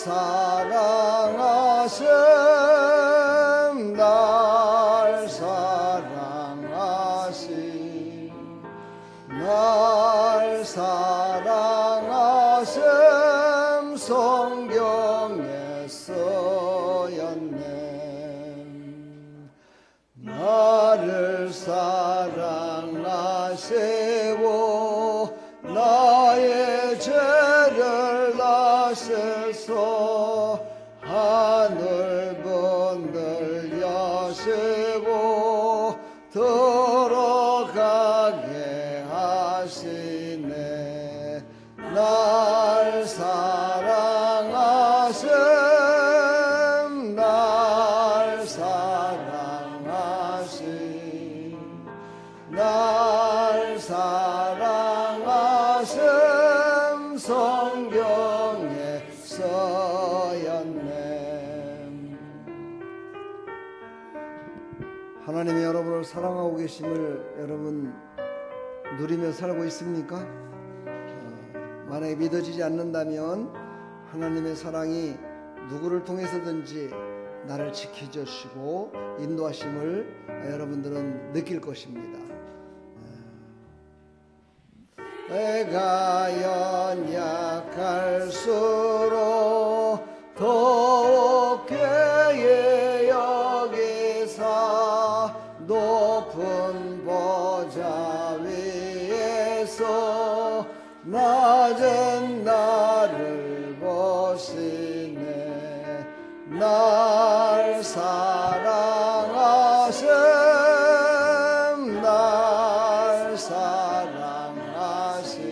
사랑하심 날 사랑하심 날 사랑하심 성경에 쓰였네. 나를 사랑하시고 나의 죄를 나셔서 하늘 문을 여시고 들어가게 하시네. 날 사랑하심 날 사랑하심 날 사랑하심 성경에 써였네. 하나님이 여러분을 사랑하고 계심을 여러분 누리며 살고 있습니까? 만약에 믿어지지 않는다면 하나님의 사랑이 누구를 통해서든지 나를 지켜주시고 인도하심을 여러분들은 느낄 것입니다. 내가 연약할수록 더욱 괴에 여기사 높은 보좌 위에서 낮은 나를 보시네. 날 사랑하심 날 사랑하심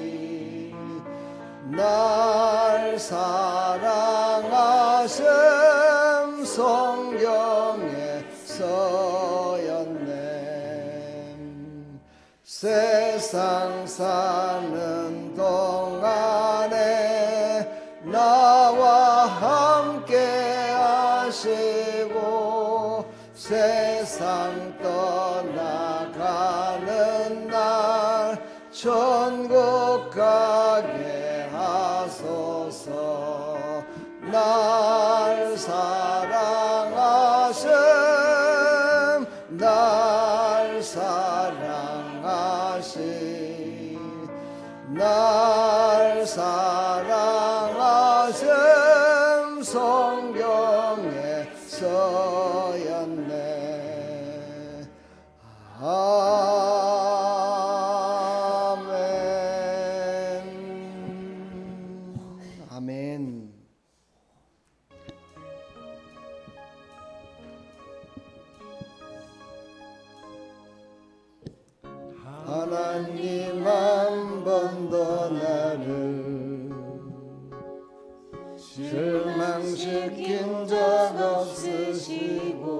날 사랑하심 성경에 써였네. 세상 사는 동안에 나와 함께 하시고 세상 떠나가는 날 천국 가게 하소서. 날 사랑하심 날 사랑하심 날 사랑하심 성경에 써였네. 아멘. 아멘. 하나님 한 번도 나를 실망시킨 적 없으시고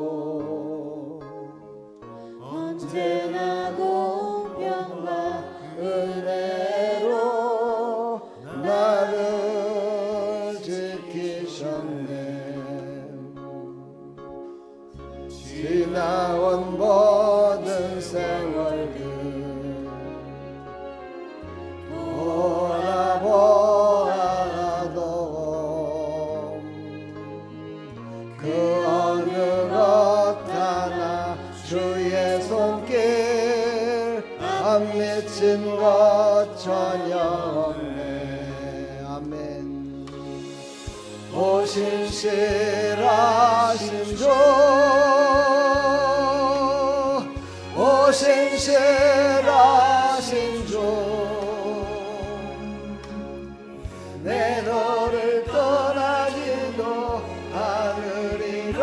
언제나 공평과 은혜로 나를 지키셨네. 지나온 모든 세월들 돌아보아도 그 어느 것 하나 주의 손길 안 미친 것 전혀 없네. 아멘. 오 신실하신 주 오 신실하신 주 내 너를 떠나지도 않으리라.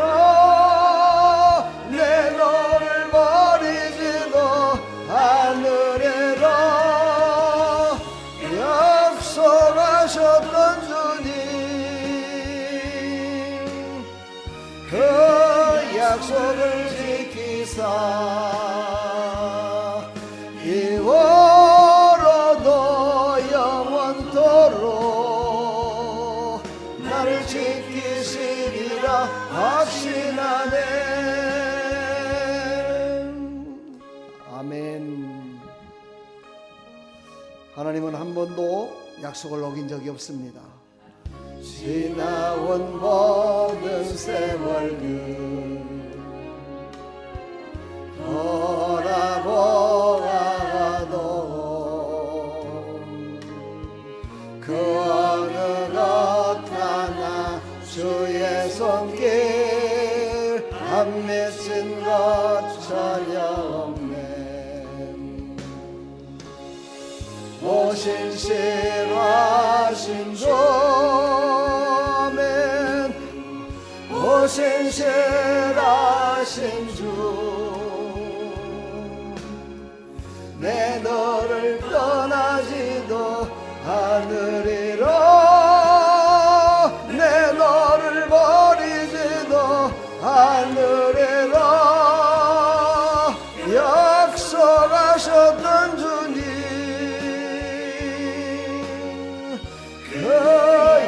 내 너를 버리지도 않으리라. 약속하셨던 주님 그 약속을 지키사 이후로도 영원토록 나를 지키시리라 확신하네. 아멘. 하나님은 한 번도 약속을 어긴 적이 없습니다. 지나온 모든 세월들 돌아보아도 그 어느 것 하나 주의 손길 안 맺힌 것 전혀 없네. 오신실하신 주 오신실하신 주 내 너를 떠나지도 않으리라 내 너를 버리지도 않으리라 약속하셨던 주님 그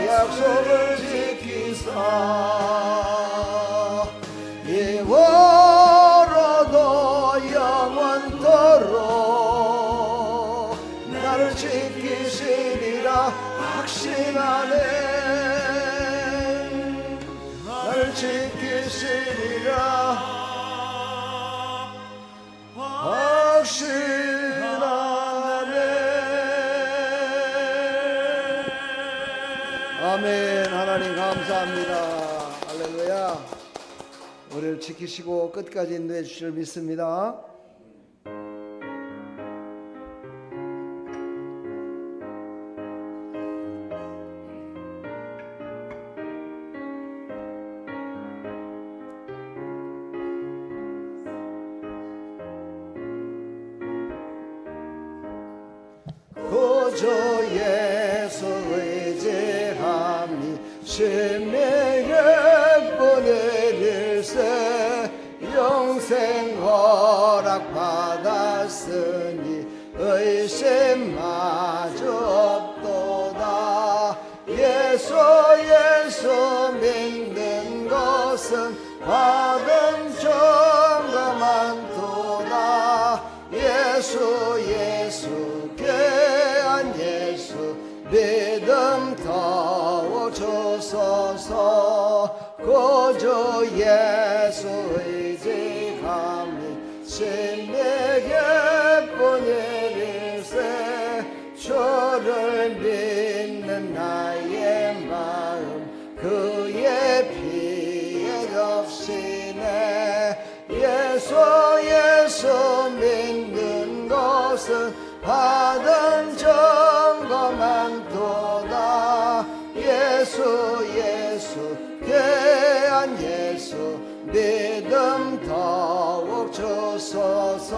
약속을 지키사 이후로도 영원토록 나를 지키시리라 확신하네 나를 지키시리라 확신하네. 아멘. 하나님 감사합니다. 할렐루야. 우리를 지키시고 끝까지 인도해 주실 믿습니다. 구주 예수 의지함이 심령의 보내릴세 영생 허락 받았으니 의심마저 없도다 예수 믿는 것은 받은 증거만 도다 예수 귀한 예수 믿음 더욱 주소서 구주 예수 의지함이 심리게 뿐일세 주를 믿는 나의 마음 그의 피에 덮시네 예수 믿는 것은 받은 증거만 도다 예수 귀한 예수 믿음 더욱 주소서.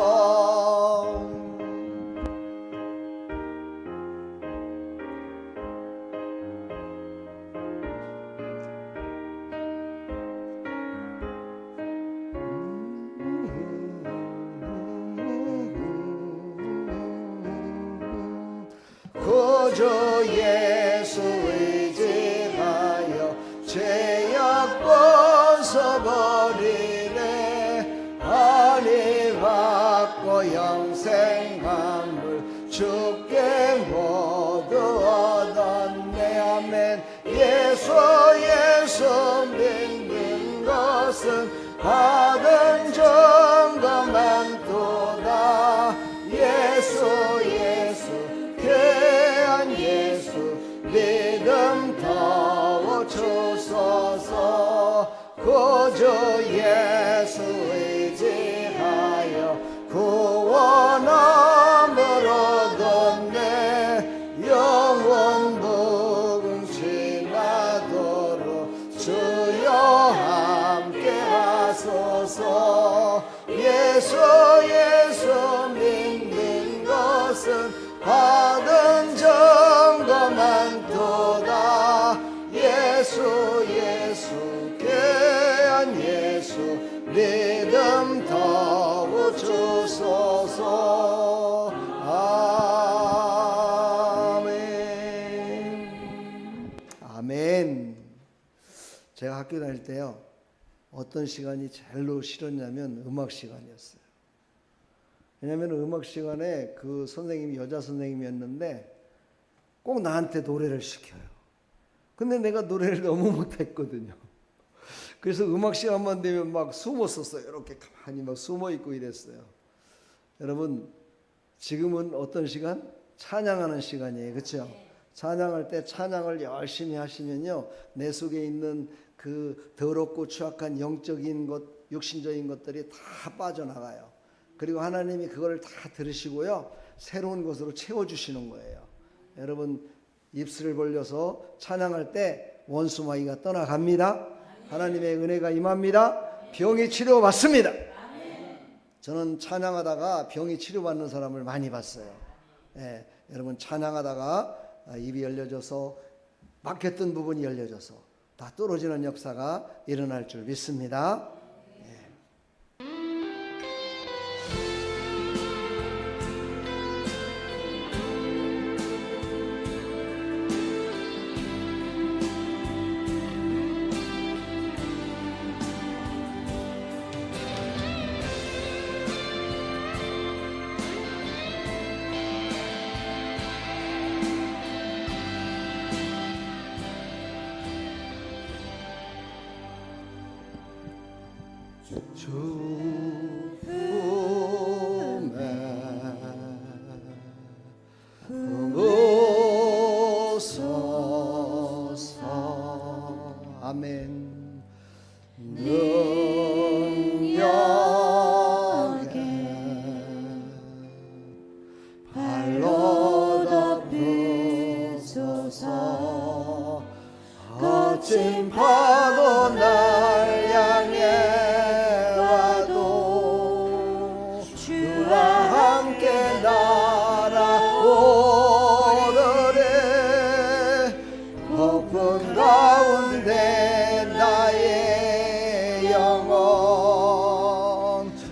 구주 예수 의지하여 죄악 벗어버리네 아니 받고 영생함을 주께 모두 얻었네 아멘 예수 믿는 것은 받은 증거만 도다 예수 귀한 예수 믿음 더욱 주소서 구주 예수 의지하여 구원함을 얻었네 영원 복음 지나도록 주여 함께 하소서 예수 믿는 것은 받은 증거만 도다 예수 귀한 예수 믿음 더욱 주소서. 아멘. 아멘. 제가 학교 다닐 때요 어떤 시간이 제일로 싫었냐면 음악 시간이었어요. 왜냐하면 음악 시간에 그 선생님이 여자 선생님이었는데 꼭 나한테 노래를 시켜요. 근데 내가 노래를 너무 못했거든요. 그래서 음악 시간만 되면 막 숨었었어요. 이렇게 가만히 막 숨어 있고 이랬어요. 여러분, 지금은 어떤 시간? 찬양하는 시간이에요. 그렇죠? 찬양할 때 찬양을 열심히 하시면요, 내 속에 있는 그 더럽고 추악한 영적인 것, 육신적인 것들이 다 빠져나가요. 그리고 하나님이 그걸 다 들으시고요, 새로운 것으로 채워주시는 거예요. 여러분, 입술을 벌려서 찬양할 때 원수마귀가 떠나갑니다. 하나님의 은혜가 임합니다. 병이 치료받습니다. 저는 찬양하다가 병이 치료받는 사람을 많이 봤어요. 예, 여러분, 찬양하다가 입이 열려져서 막혔던 부분이 열려져서 다 떨어지는 역사가 일어날 줄 믿습니다. 주음에 응오소서. 아멘. 능력에 발로 덮으소서. 거친 파도 날 향해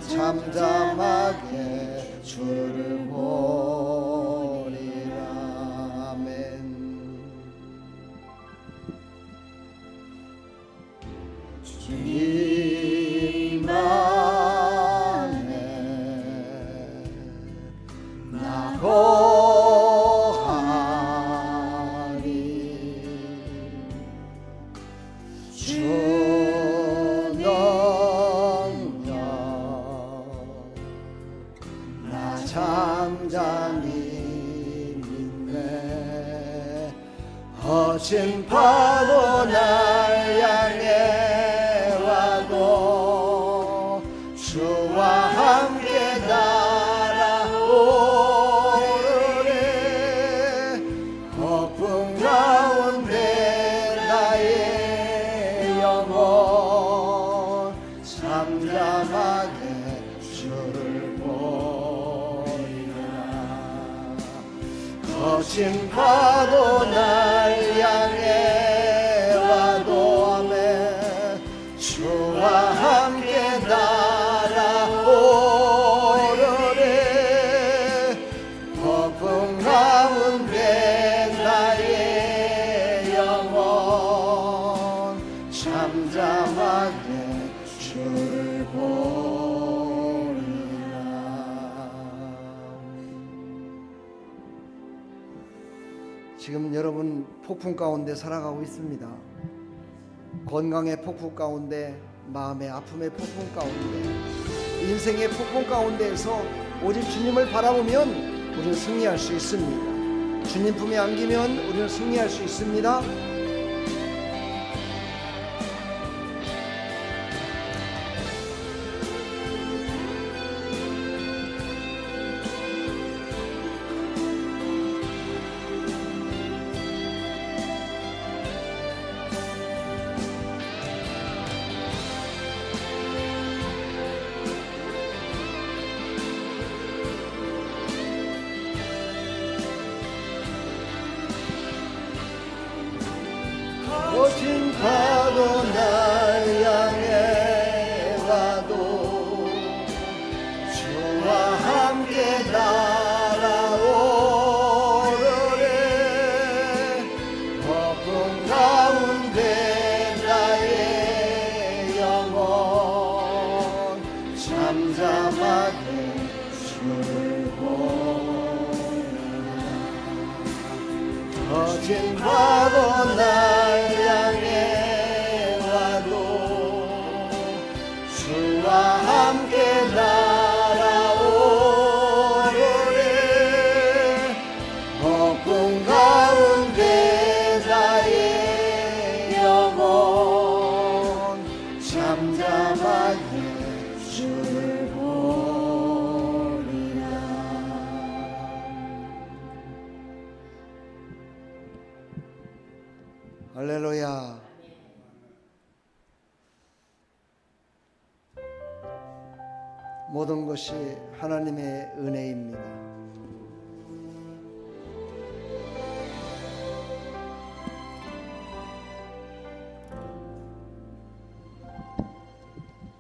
잠잠하게 주를 보리라. 아멘. 주님 안에 나 거하리. 잠잠히 믿네. 거친 파도 날 향해 와도 주와 함께 날아오르네. 폭풍 가운데 나의 영혼 잠잠하게 주를 거친 파도 날 향해 와도 아멘. 주와 함께 날아오르네. 폭풍 가운데 나의 영혼 잠잠하게 주를 지금 여러분 폭풍 가운데 살아가고 있습니다. 건강의 폭풍 가운데, 마음의 아픔의 폭풍 가운데, 인생의 폭풍 가운데에서 오직 주님을 바라보면 우리는 승리할 수 있습니다. 주님 품에 안기면 우리는 승리할 수 있습니다. 거친 파도 날 향해 와도 주와 함께 날아오르네. 폭풍 가운데 나의 영혼 잠잠하게 주를 보리라. 거친 파도 날 주와 함께 날아오르리 폭풍 가운데 나의 영혼 잠잠하게 주를 보리라. 할렐루야. 모든 것이 하나님의 은혜입니다.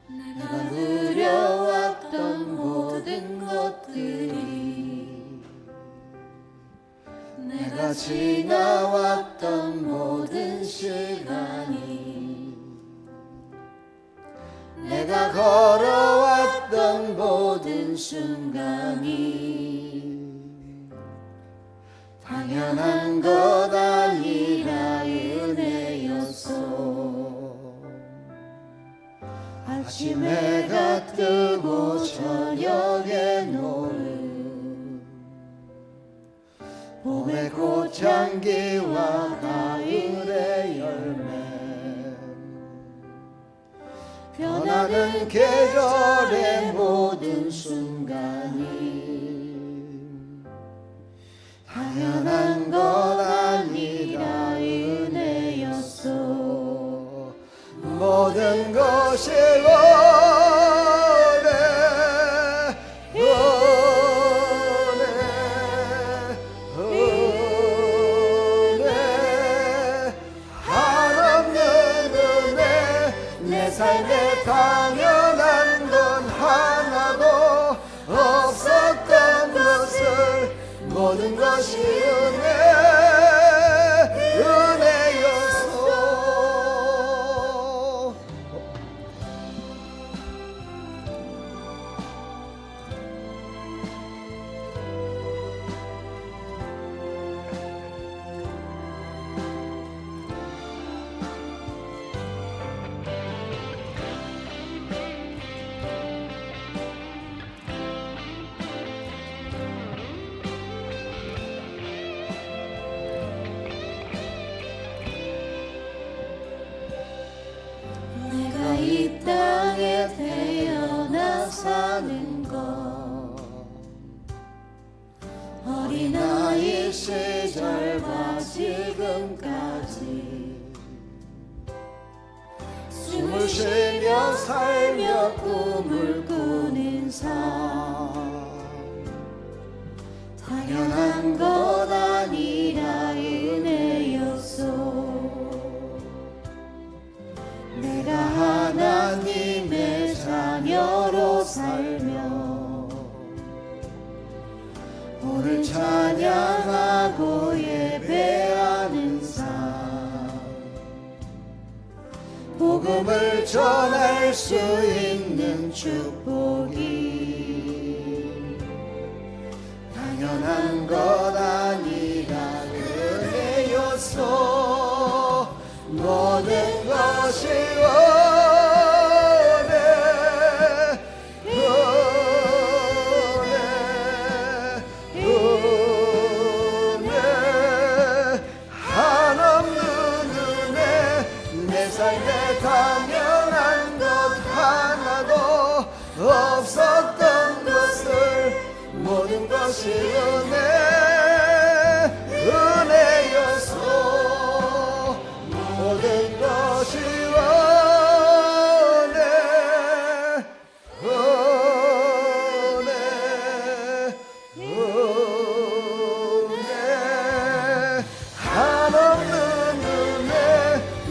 내가 누려왔던 모든 것들이, 내가 지나왔던 모든 시간이, 내가 걸어왔던 모든 순간이 당연한 것 아니라 은혜였어. 아침 해가 뜨고 저녁에 노을, 봄의 꽃향기와 가을의 열매, 변하는 계절의 모든 순간이 당연한 것 아니라 은혜였어. 모든 것이 삶에 당연한 건 하나도 없었던 것을 모든 것이 은혜였어. 이 땅에 태어나 사는 것, 어린아이 시절과 지금까지 숨을 쉬며 살며 꿈을 꾸는 삶, 당연한 것 아니라 은혜였어. 내가 하나님의 자녀로 살며 오늘 찬양하고 예배하는 삶, 복음을 전할 수 있는 축복이 당연한 것 아니라 은혜였어. 모든 것이 은혜 한없는 은혜. 내 삶에 당연한 것 하나도 없었던 것을 모든 것이 은혜였어. 모든 것이 한없는 은혜.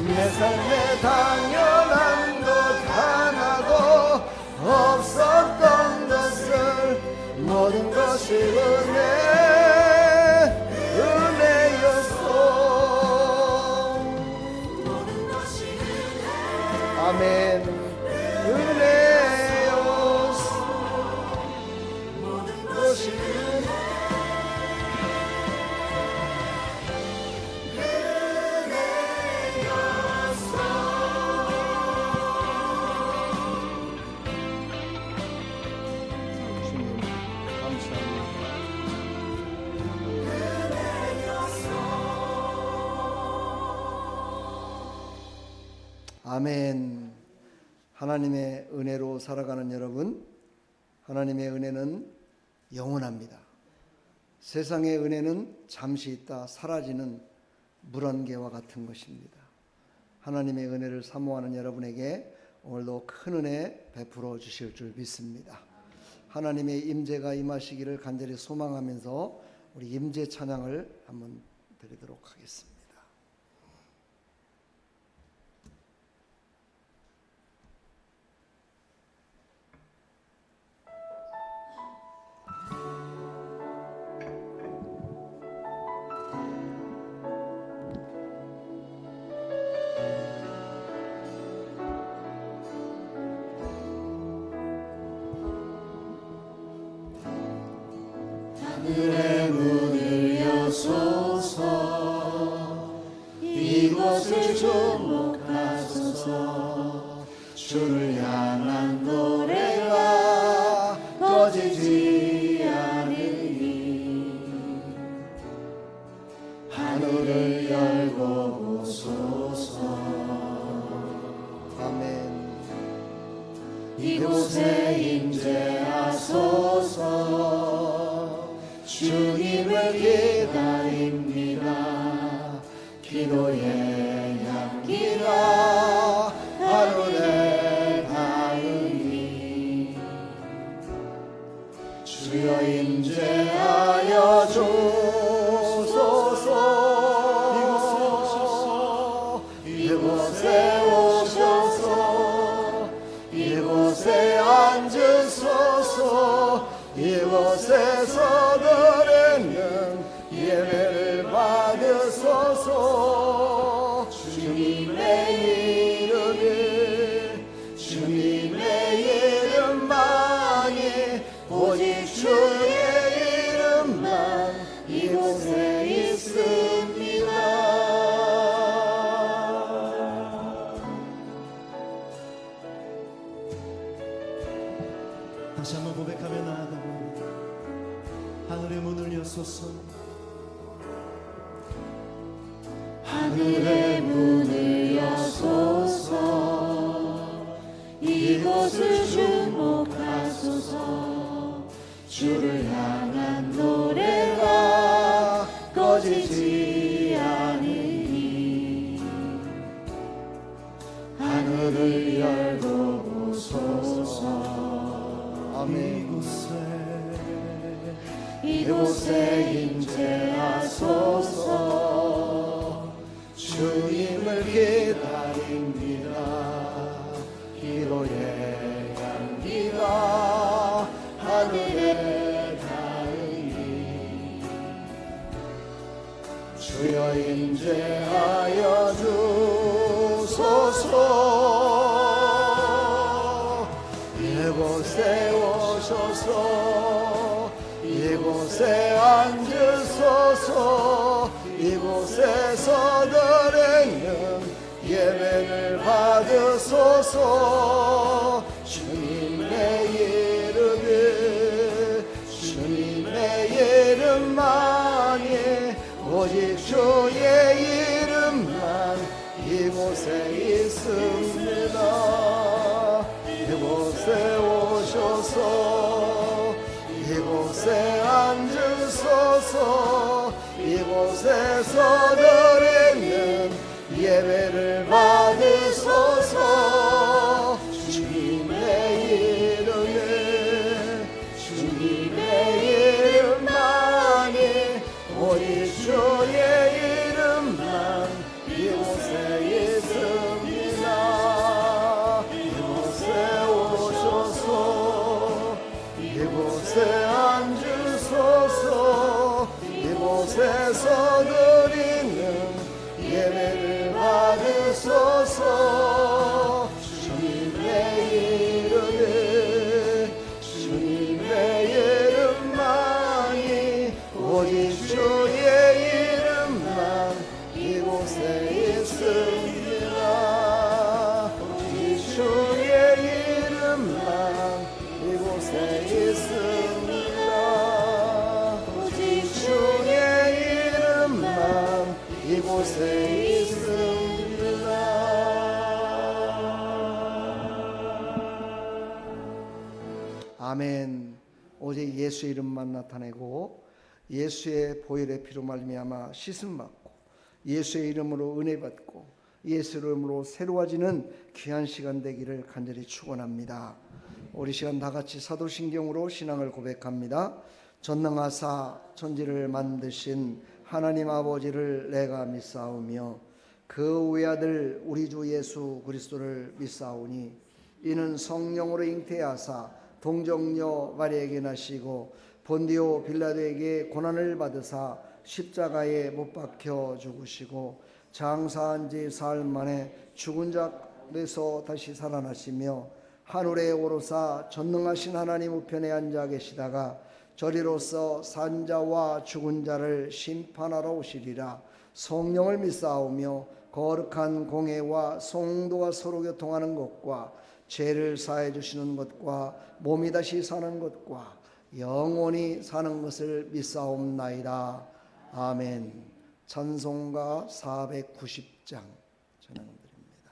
내 삶에 당연한 것 하나도 없었던 것을 모든 것이 은혜였어. 아멘. 은혜였어. 모든 것이 아멘. 하나님의 은혜로 살아가는 여러분, 하나님의 은혜는 영원합니다. 세상의 은혜는 잠시 있다 사라지는 물안개와 같은 것입니다. 하나님의 은혜를 사모하는 여러분에게 오늘도 큰 은혜 베풀어 주실 줄 믿습니다. 하나님의 임재가 임하시기를 간절히 소망하면서 우리 임재 찬양을 한번 드리도록 하겠습니다. 하늘의 문을 여소서 이곳을 주목하소서 주를 향한 노래가 꺼지지 않으니 하늘을 열고 보소서 아멘. 이곳에 임재하소서 주님을 기다립니다. 기도의 향기가 하늘에 닿으니 주여 임재하여 주소서. 이곳에 오셔서 이곳에 앉으소서. 이곳에서 드리는 예배를 받으소서. 주님의 이름이 주님의 이름만이 오직 주의 이름만 이곳에 있습니다. 다시 한번 고백하며 나아가고 하늘의 문을 여소서 하늘의 문을 여소서 이곳을 주목하소서 주를 향한 노래가 꺼지지 않으니 하늘을 열고 보소서. 아멘. 이곳에 임재하소서 주님을 기다립니다. 기도의 향기가 하늘에 닿으니 주여 임재하여 주소서. 이곳에 오셔서 이곳에 앉으소서. 이곳에서 드리는 예배를 받으소서. 주님의 이름만이 오직 주의 이름만 이곳에 있습니다. 이곳에 오셔서 이곳에 앉으소서. 이곳에서 드리는 예배를 받으소서. 주님의 이름만이 오직 주의 이름만 이곳에 있습니다. 이곳에 오셔서 이곳에 앉으소서. 이곳에서 드리는 예배를 받으소서. 아멘. 오직 예수의 이름만 나타내고 예수의 보혈의 피로 말미암아 씻음 받고 예수의 이름으로 은혜 받고 예수 이름으로 새로워지는 귀한 시간 되기를 간절히 축원합니다. 우리 시간 다 같이 사도신경으로 신앙을 고백합니다. 전능하사 천지를 만드신 하나님 아버지를 내가 믿사오며 그 외아들 우리 주 예수 그리스도를 믿사오니 이는 성령으로 잉태하사 동정녀 마리아에게 나시고 본디오 빌라도에게 고난을 받으사 십자가에 못 박혀 죽으시고 장사한 지 사흘 만에 죽은 자에서 다시 살아나시며 하늘에 오르사 전능하신 하나님 우편에 앉아 계시다가 저리로서 산자와 죽은 자를 심판하러 오시리라. 성령을 믿사오며 거룩한 공회와 성도가 서로 교통하는 것과 죄를 사해 주시는 것과 몸이 다시 사는 것과 영원히 사는 것을 믿사옵나이다. 아멘. 찬송가 490장 찬양드립니다.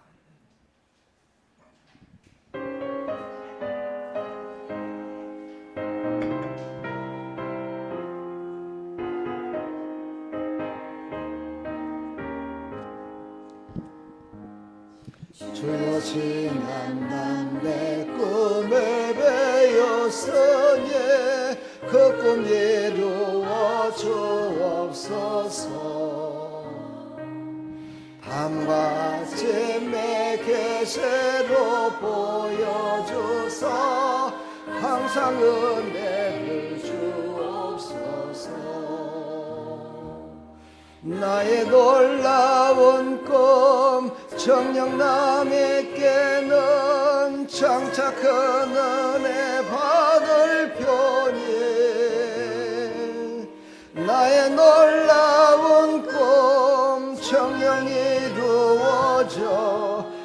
주여 지난 내 꿈을 베었으니 그 꿈 이루어 주옵소서. 밤과 아침에 계시로 보여주사 항상 은혜를 주옵소서. 나의 놀라운 꿈 정녕 남의 깨는 장차 큰 은혜 받을 편이 나의 놀라운 꿈 정녕 이루어져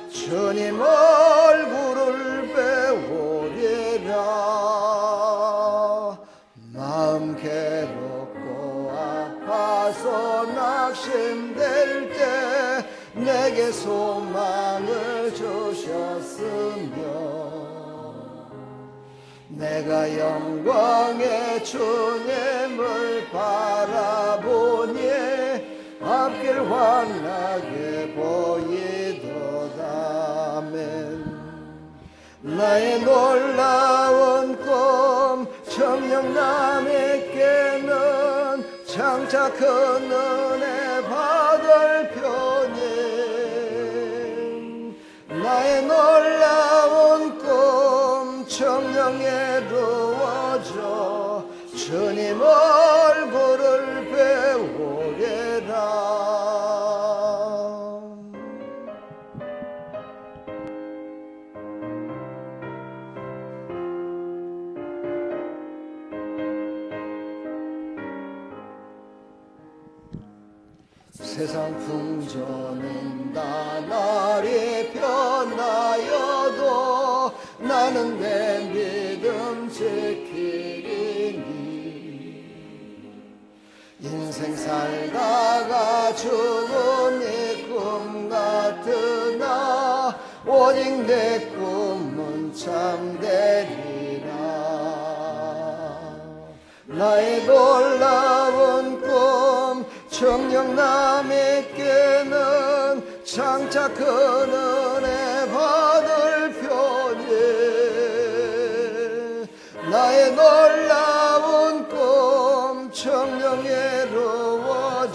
주님 얼굴을 배우리라. 마음 괴롭고 아파서 낙심될 때 내게 소망을 주셨으며 내가 영광의 주님을 바라보니 앞길 환하게 보이도다. 아멘. 나의 놀라운 꿈 정녕 남의 깨는 장차 큰 은혜 받을 편이 나의 놀라운 꿈 정녕 이루어져 주님 얼굴을 배우리라. 세상 풍조는 다 날이 변하여도 나는 내 믿음 지키리니 인생 살다가 죽음이 꿈 같으나 오직 내 꿈은 참되리라. 나의 놀라운 꿈 정녕 남의 깨는 장차 큰 은혜 받을 편이 나의 놀라운 꿈 정녕 이루어져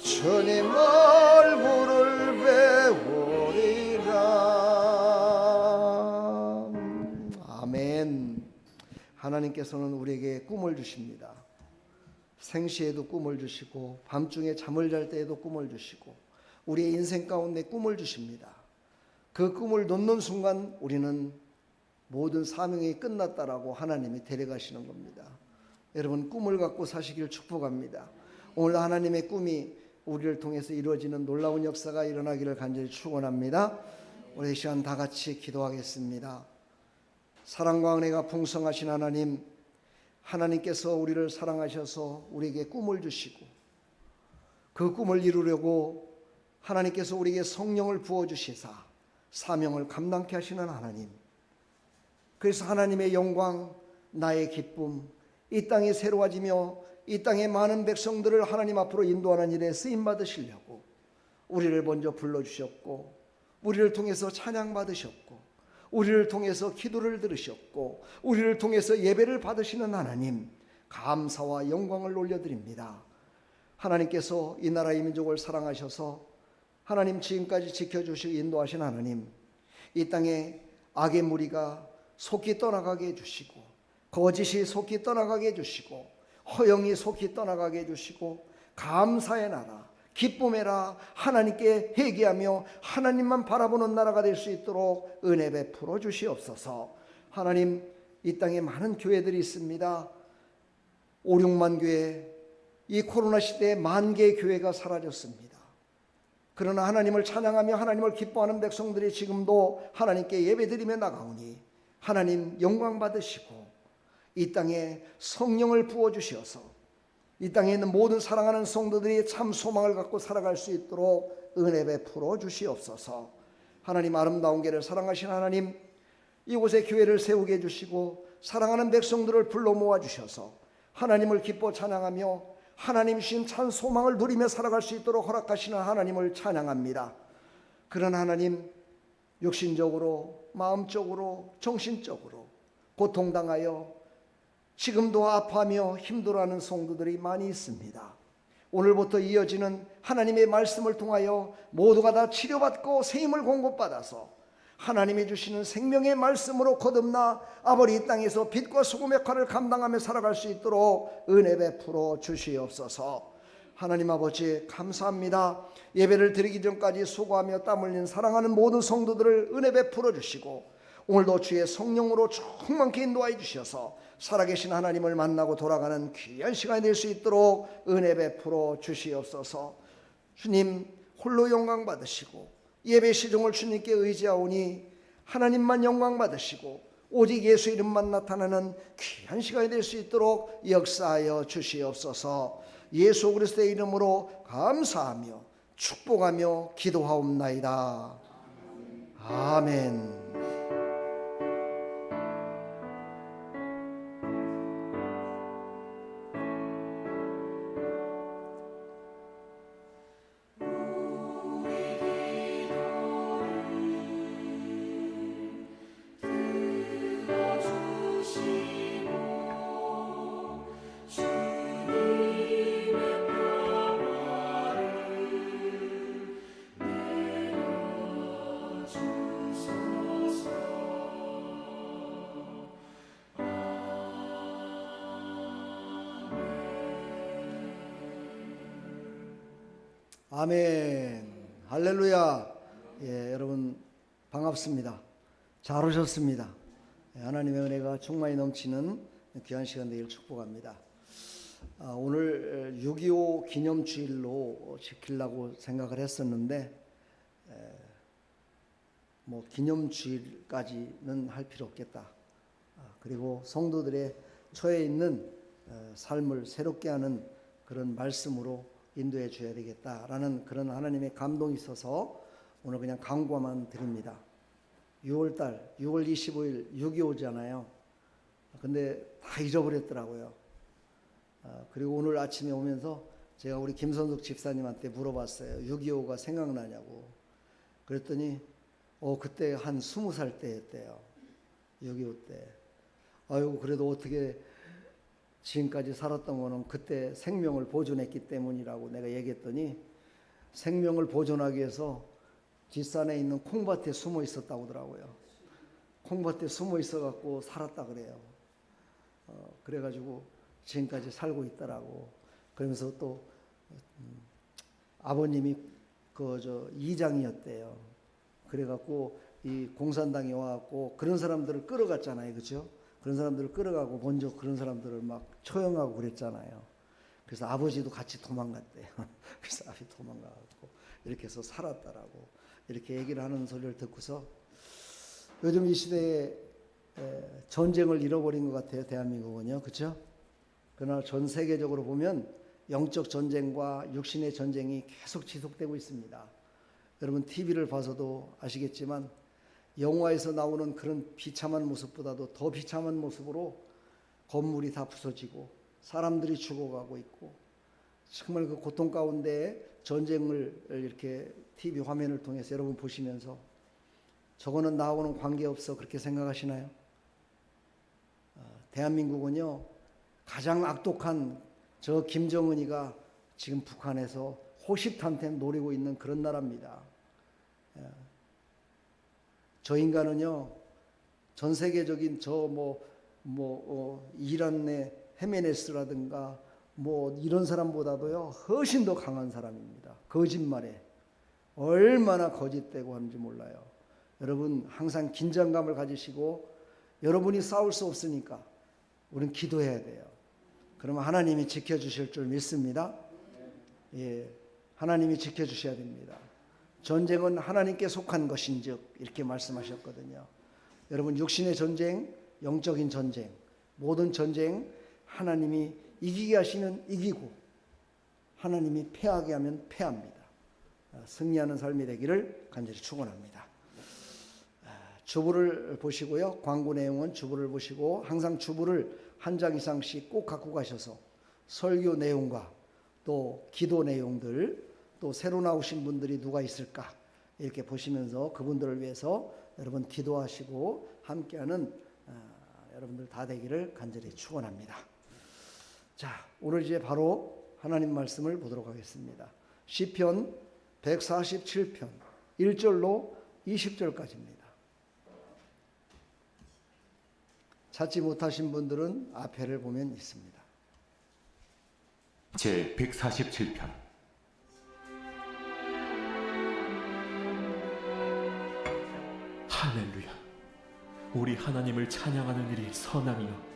주님 얼굴을 배우리라. 아멘. 하나님께서는 우리에게 꿈을 주십니다. 생시에도 꿈을 주시고 밤중에 잠을 잘 때에도 꿈을 주시고 우리의 인생 가운데 꿈을 주십니다. 그 꿈을 놓는 순간 우리는 모든 사명이 끝났다라고 하나님이 데려가시는 겁니다. 여러분 꿈을 갖고 사시길 축복합니다. 오늘 하나님의 꿈이 우리를 통해서 이루어지는 놀라운 역사가 일어나기를 간절히 축원합니다. 우리 시간 다 같이 기도하겠습니다. 사랑과 은혜가 풍성하신 하나님, 하나님께서 우리를 사랑하셔서 우리에게 꿈을 주시고 그 꿈을 이루려고 하나님께서 우리에게 성령을 부어주시사 사명을 감당케 하시는 하나님, 그래서 하나님의 영광, 나의 기쁨, 이 땅이 새로워지며 이 땅의 많은 백성들을 하나님 앞으로 인도하는 일에 쓰임 받으시려고 우리를 먼저 불러주셨고, 우리를 통해서 찬양 받으셨고, 우리를 통해서 기도를 들으셨고, 우리를 통해서 예배를 받으시는 하나님, 감사와 영광을 올려드립니다. 하나님께서 이 나라의 민족을 사랑하셔서 하나님 지금까지 지켜주시고 인도하신 하나님, 이 땅에 악의 무리가 속히 떠나가게 해주시고, 거짓이 속히 떠나가게 해주시고, 허영이 속히 떠나가게 해주시고, 감사의 나라, 기쁨의 나라, 하나님께 회개하며 하나님만 바라보는 나라가 될 수 있도록 은혜 베풀어 주시옵소서. 하나님, 이 땅에 많은 교회들이 있습니다. 5, 6만 교회, 이 코로나 시대에 10,000개의 교회가 사라졌습니다. 그러나 하나님을 찬양하며 하나님을 기뻐하는 백성들이 지금도 하나님께 예배드리며 나가오니 하나님 영광 받으시고 이 땅에 성령을 부어주시어서 이 땅에 있는 모든 사랑하는 성도들이 참 소망을 갖고 살아갈 수 있도록 은혜 베풀어 주시옵소서. 하나님, 아름다운 교회를 사랑하신 하나님, 이곳에 교회를 세우게 해주시고 사랑하는 백성들을 불러 모아주셔서 하나님을 기뻐 찬양하며 하나님 주신 참 소망을 누리며 살아갈 수 있도록 허락하시는 하나님을 찬양합니다. 그런 하나님, 육신적으로, 마음적으로, 정신적으로 고통당하여 지금도 아파하며 힘들어하는 성도들이 많이 있습니다. 오늘부터 이어지는 하나님의 말씀을 통하여 모두가 다 치료받고 세임을 공급받아서 하나님이 주시는 생명의 말씀으로 거듭나 아버지 이 땅에서 빛과 소금의 역할을 감당하며 살아갈 수 있도록 은혜 베풀어 주시옵소서. 하나님 아버지, 감사합니다. 예배를 드리기 전까지 수고하며 땀 흘린 사랑하는 모든 성도들을 은혜 베풀어 주시고 오늘도 주의 성령으로 충만케 인도하여 주셔서 살아계신 하나님을 만나고 돌아가는 귀한 시간이 될 수 있도록 은혜 베풀어 주시옵소서. 주님 홀로 영광 받으시고 예배 시종을 주님께 의지하오니 하나님만 영광 받으시고 오직 예수 이름만 나타나는 귀한 시간이 될 수 있도록 역사하여 주시옵소서. 예수 그리스도의 이름으로 감사하며 축복하며 기도하옵나이다. 아멘. 아멘. 할렐루야. 예, 여러분 반갑습니다. 잘 오셨습니다. 하나님의 은혜가 충만히 넘치는 귀한 시간 되기를 축복합니다. 오늘 6.25 기념주일로 지키려고 생각을 했었는데 뭐 기념주일까지는 할 필요 없겠다. 그리고 성도들의 처해 있는 삶을 새롭게 하는 그런 말씀으로 인도해 줘야 되겠다라는 그런 하나님의 감동이 있어서 오늘 그냥 강구만 드립니다. 6월달 6월 25일 6.25잖아요. 근데 다 잊어버렸더라고요. 그리고 오늘 아침에 오면서 제가 우리 김선숙 집사님한테 물어봤어요. 6.25가 생각나냐고. 그랬더니 그때 한 20살 때였대요. 6.25 때. 아이고 그래도 어떻게 지금까지 살았던 거는 그때 생명을 보존했기 때문이라고 내가 얘기했더니 생명을 보존하기 위해서 뒷산에 있는 콩밭에 숨어 있었다고 하더라고요. 콩밭에 숨어 있어갖고 살았다 그래요. 그래가지고 지금까지 살고 있더라고. 그러면서 또 아버님이 이장이었대요. 그래갖고 이 공산당에 와갖고 그런 사람들을 끌어갔잖아요, 그렇죠? 그런 사람들을 끌어가고 먼저 그런 사람들을 막 처형하고 그랬잖아요. 그래서 아버지도 같이 도망갔대요. 그래서 아버지 도망가고 이렇게 해서 살았다라고 이렇게 얘기를 하는 소리를 듣고서 요즘 이 시대에 전쟁을 잃어버린 것 같아요, 대한민국은요, 그렇죠? 그러나 전 세계적으로 보면 영적 전쟁과 육신의 전쟁이 계속 지속되고 있습니다. 여러분 TV를 봐서도 아시겠지만 영화에서 나오는 그런 비참한 모습보다도 더 비참한 모습으로 건물이 다 부서지고 사람들이 죽어가고 있고 정말 그 고통 가운데 전쟁을 이렇게 TV 화면을 통해서 여러분 보시면서 저거는 나하고는 관계없어 그렇게 생각하시나요? 대한민국은요 가장 악독한 저 김정은이가 지금 북한에서 호시탐탐 노리고 있는 그런 나라입니다. 저 인간은요 전 세계적인 이란의 헤메네스라든가 이런 사람보다도요 훨씬 더 강한 사람입니다. 거짓말에 얼마나 거짓되고 하는지 몰라요. 여러분 항상 긴장감을 가지시고 여러분이 싸울 수 없으니까 우리는 기도해야 돼요. 그러면 하나님이 지켜주실 줄 믿습니다. 예, 하나님이 지켜주셔야 됩니다. 전쟁은 하나님께 속한 것인즉 이렇게 말씀하셨거든요. 여러분 육신의 전쟁, 영적인 전쟁, 모든 전쟁 하나님이 이기게 하시면 이기고 하나님이 패하게 하면 패합니다. 승리하는 삶이 되기를 간절히 축원합니다. 주부를 보시고요. 광고 내용은 주부를 보시고 항상 주부를 한 장 이상씩 꼭 갖고 가셔서 설교 내용과 또 기도 내용들 또 새로 나오신 분들이 누가 있을까 이렇게 보시면서 그분들을 위해서 여러분 기도하시고 함께하는 여러분들 다 되기를 간절히 축원합니다. 자, 오늘 이제 바로 하나님 말씀을 보도록 하겠습니다. 시편 147편 1절로 20절까지입니다. 찾지 못하신 분들은 앞에를 보면 있습니다. 제 147편 할렐루야. 우리 하나님을 찬양하는 일이 선함이요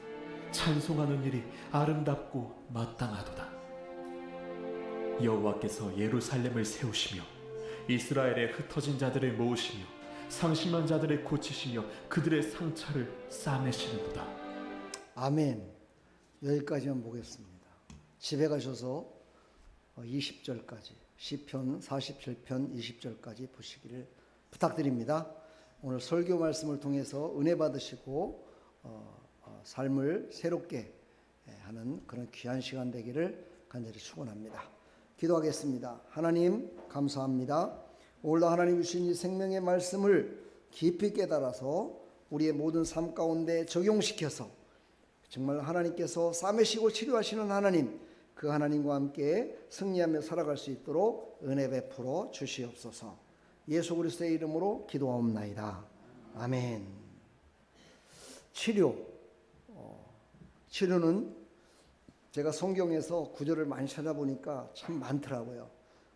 찬송하는 일이 아름답고 마땅하도다. 여호와께서 예루살렘을 세우시며 이스라엘의 흩어진 자들을 모으시며 상심한 자들을 고치시며 그들의 상처를 싸매시는도다. 아멘. 여기까지만 보겠습니다. 집에 가셔서 20절까지 시편 47편 20절까지 보시기를 부탁드립니다. 오늘 설교 말씀을 통해서 은혜 받으시고 삶을 새롭게 하는 그런 귀한 시간 되기를 간절히 축원합니다. 기도하겠습니다. 하나님 감사합니다. 오늘도 하나님 주신 이 생명의 말씀을 깊이 깨달아서 우리의 모든 삶 가운데 적용시켜서 정말 하나님께서 싸매시고 치료하시는 하나님, 그 하나님과 함께 승리하며 살아갈 수 있도록 은혜 베풀어 주시옵소서. 예수 그리스도의 이름으로 기도하옵나이다. 아멘. 치료는 제가 성경에서 구절을 많이 찾아보니까 참 많더라고요.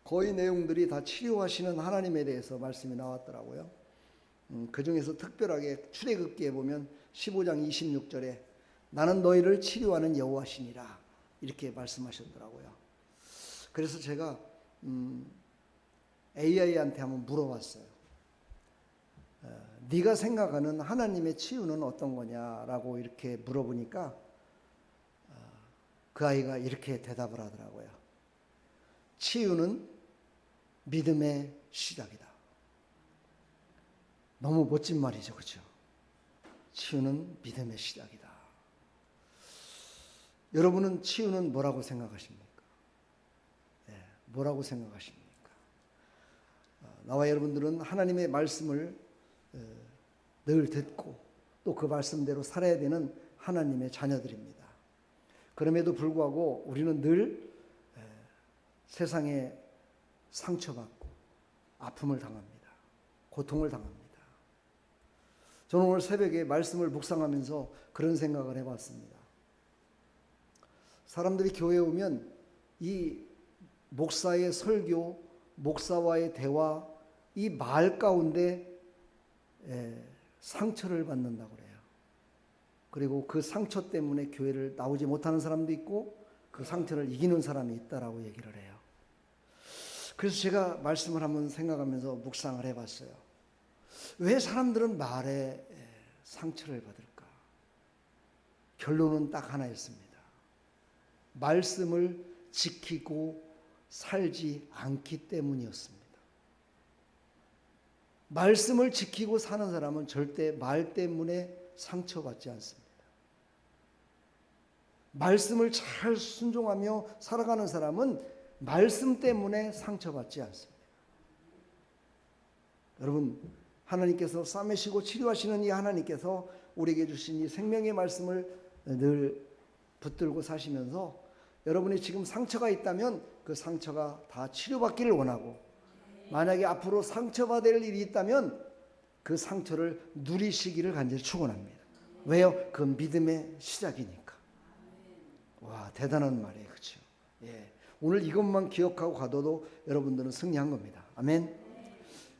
거의 내용들이 다 치료하시는 하나님에 대해서 말씀이 나왔더라고요. 그 중에서 특별하게 출애굽기에 보면 15장 26절에 나는 너희를 치료하는 여호와시니라 이렇게 말씀하셨더라고요. 그래서 제가 AI한테 한번 물어봤어요. 네가 생각하는 하나님의 치유는 어떤 거냐라고 이렇게 물어보니까 그 아이가 이렇게 대답을 하더라고요. 치유는 믿음의 시작이다. 너무 멋진 말이죠, 그렇죠? 치유는 믿음의 시작이다. 여러분은 치유는 뭐라고 생각하십니까? 뭐라고 생각하십니까? 나와 여러분들은 하나님의 말씀을 늘 듣고 또 그 말씀대로 살아야 되는 하나님의 자녀들입니다. 그럼에도 불구하고 우리는 늘 세상에 상처받고 아픔을 당합니다. 고통을 당합니다. 저는 오늘 새벽에 말씀을 묵상하면서 그런 생각을 해봤습니다. 사람들이 교회에 오면 이 목사의 설교, 목사와의 대화, 이 말 가운데 상처를 받는다고 그래요. 그리고 그 상처 때문에 교회를 나오지 못하는 사람도 있고 그 상처를 이기는 사람이 있다라고 얘기를 해요. 그래서 제가 말씀을 한번 생각하면서 묵상을 해봤어요. 왜 사람들은 말에 상처를 받을까? 결론은 딱 하나였습니다. 말씀을 지키고 살지 않기 때문이었습니다. 말씀을 지키고 사는 사람은 절대 말 때문에 상처받지 않습니다. 말씀을 잘 순종하며 살아가는 사람은 말씀 때문에 상처받지 않습니다. 여러분, 하나님께서 싸매시고 치료하시는 이 하나님께서 우리에게 주신 이 생명의 말씀을 늘 붙들고 사시면서 여러분이 지금 상처가 있다면 그 상처가 다 치료받기를 원하고, 만약에 앞으로 상처받을 일이 있다면 그 상처를 누리시기를 간절히 축원합니다. 왜요? 그 믿음의 시작이니까. 와, 대단한 말이에요. 그렇죠? 예. 오늘 이것만 기억하고 가도 여러분들은 승리한 겁니다. 아멘.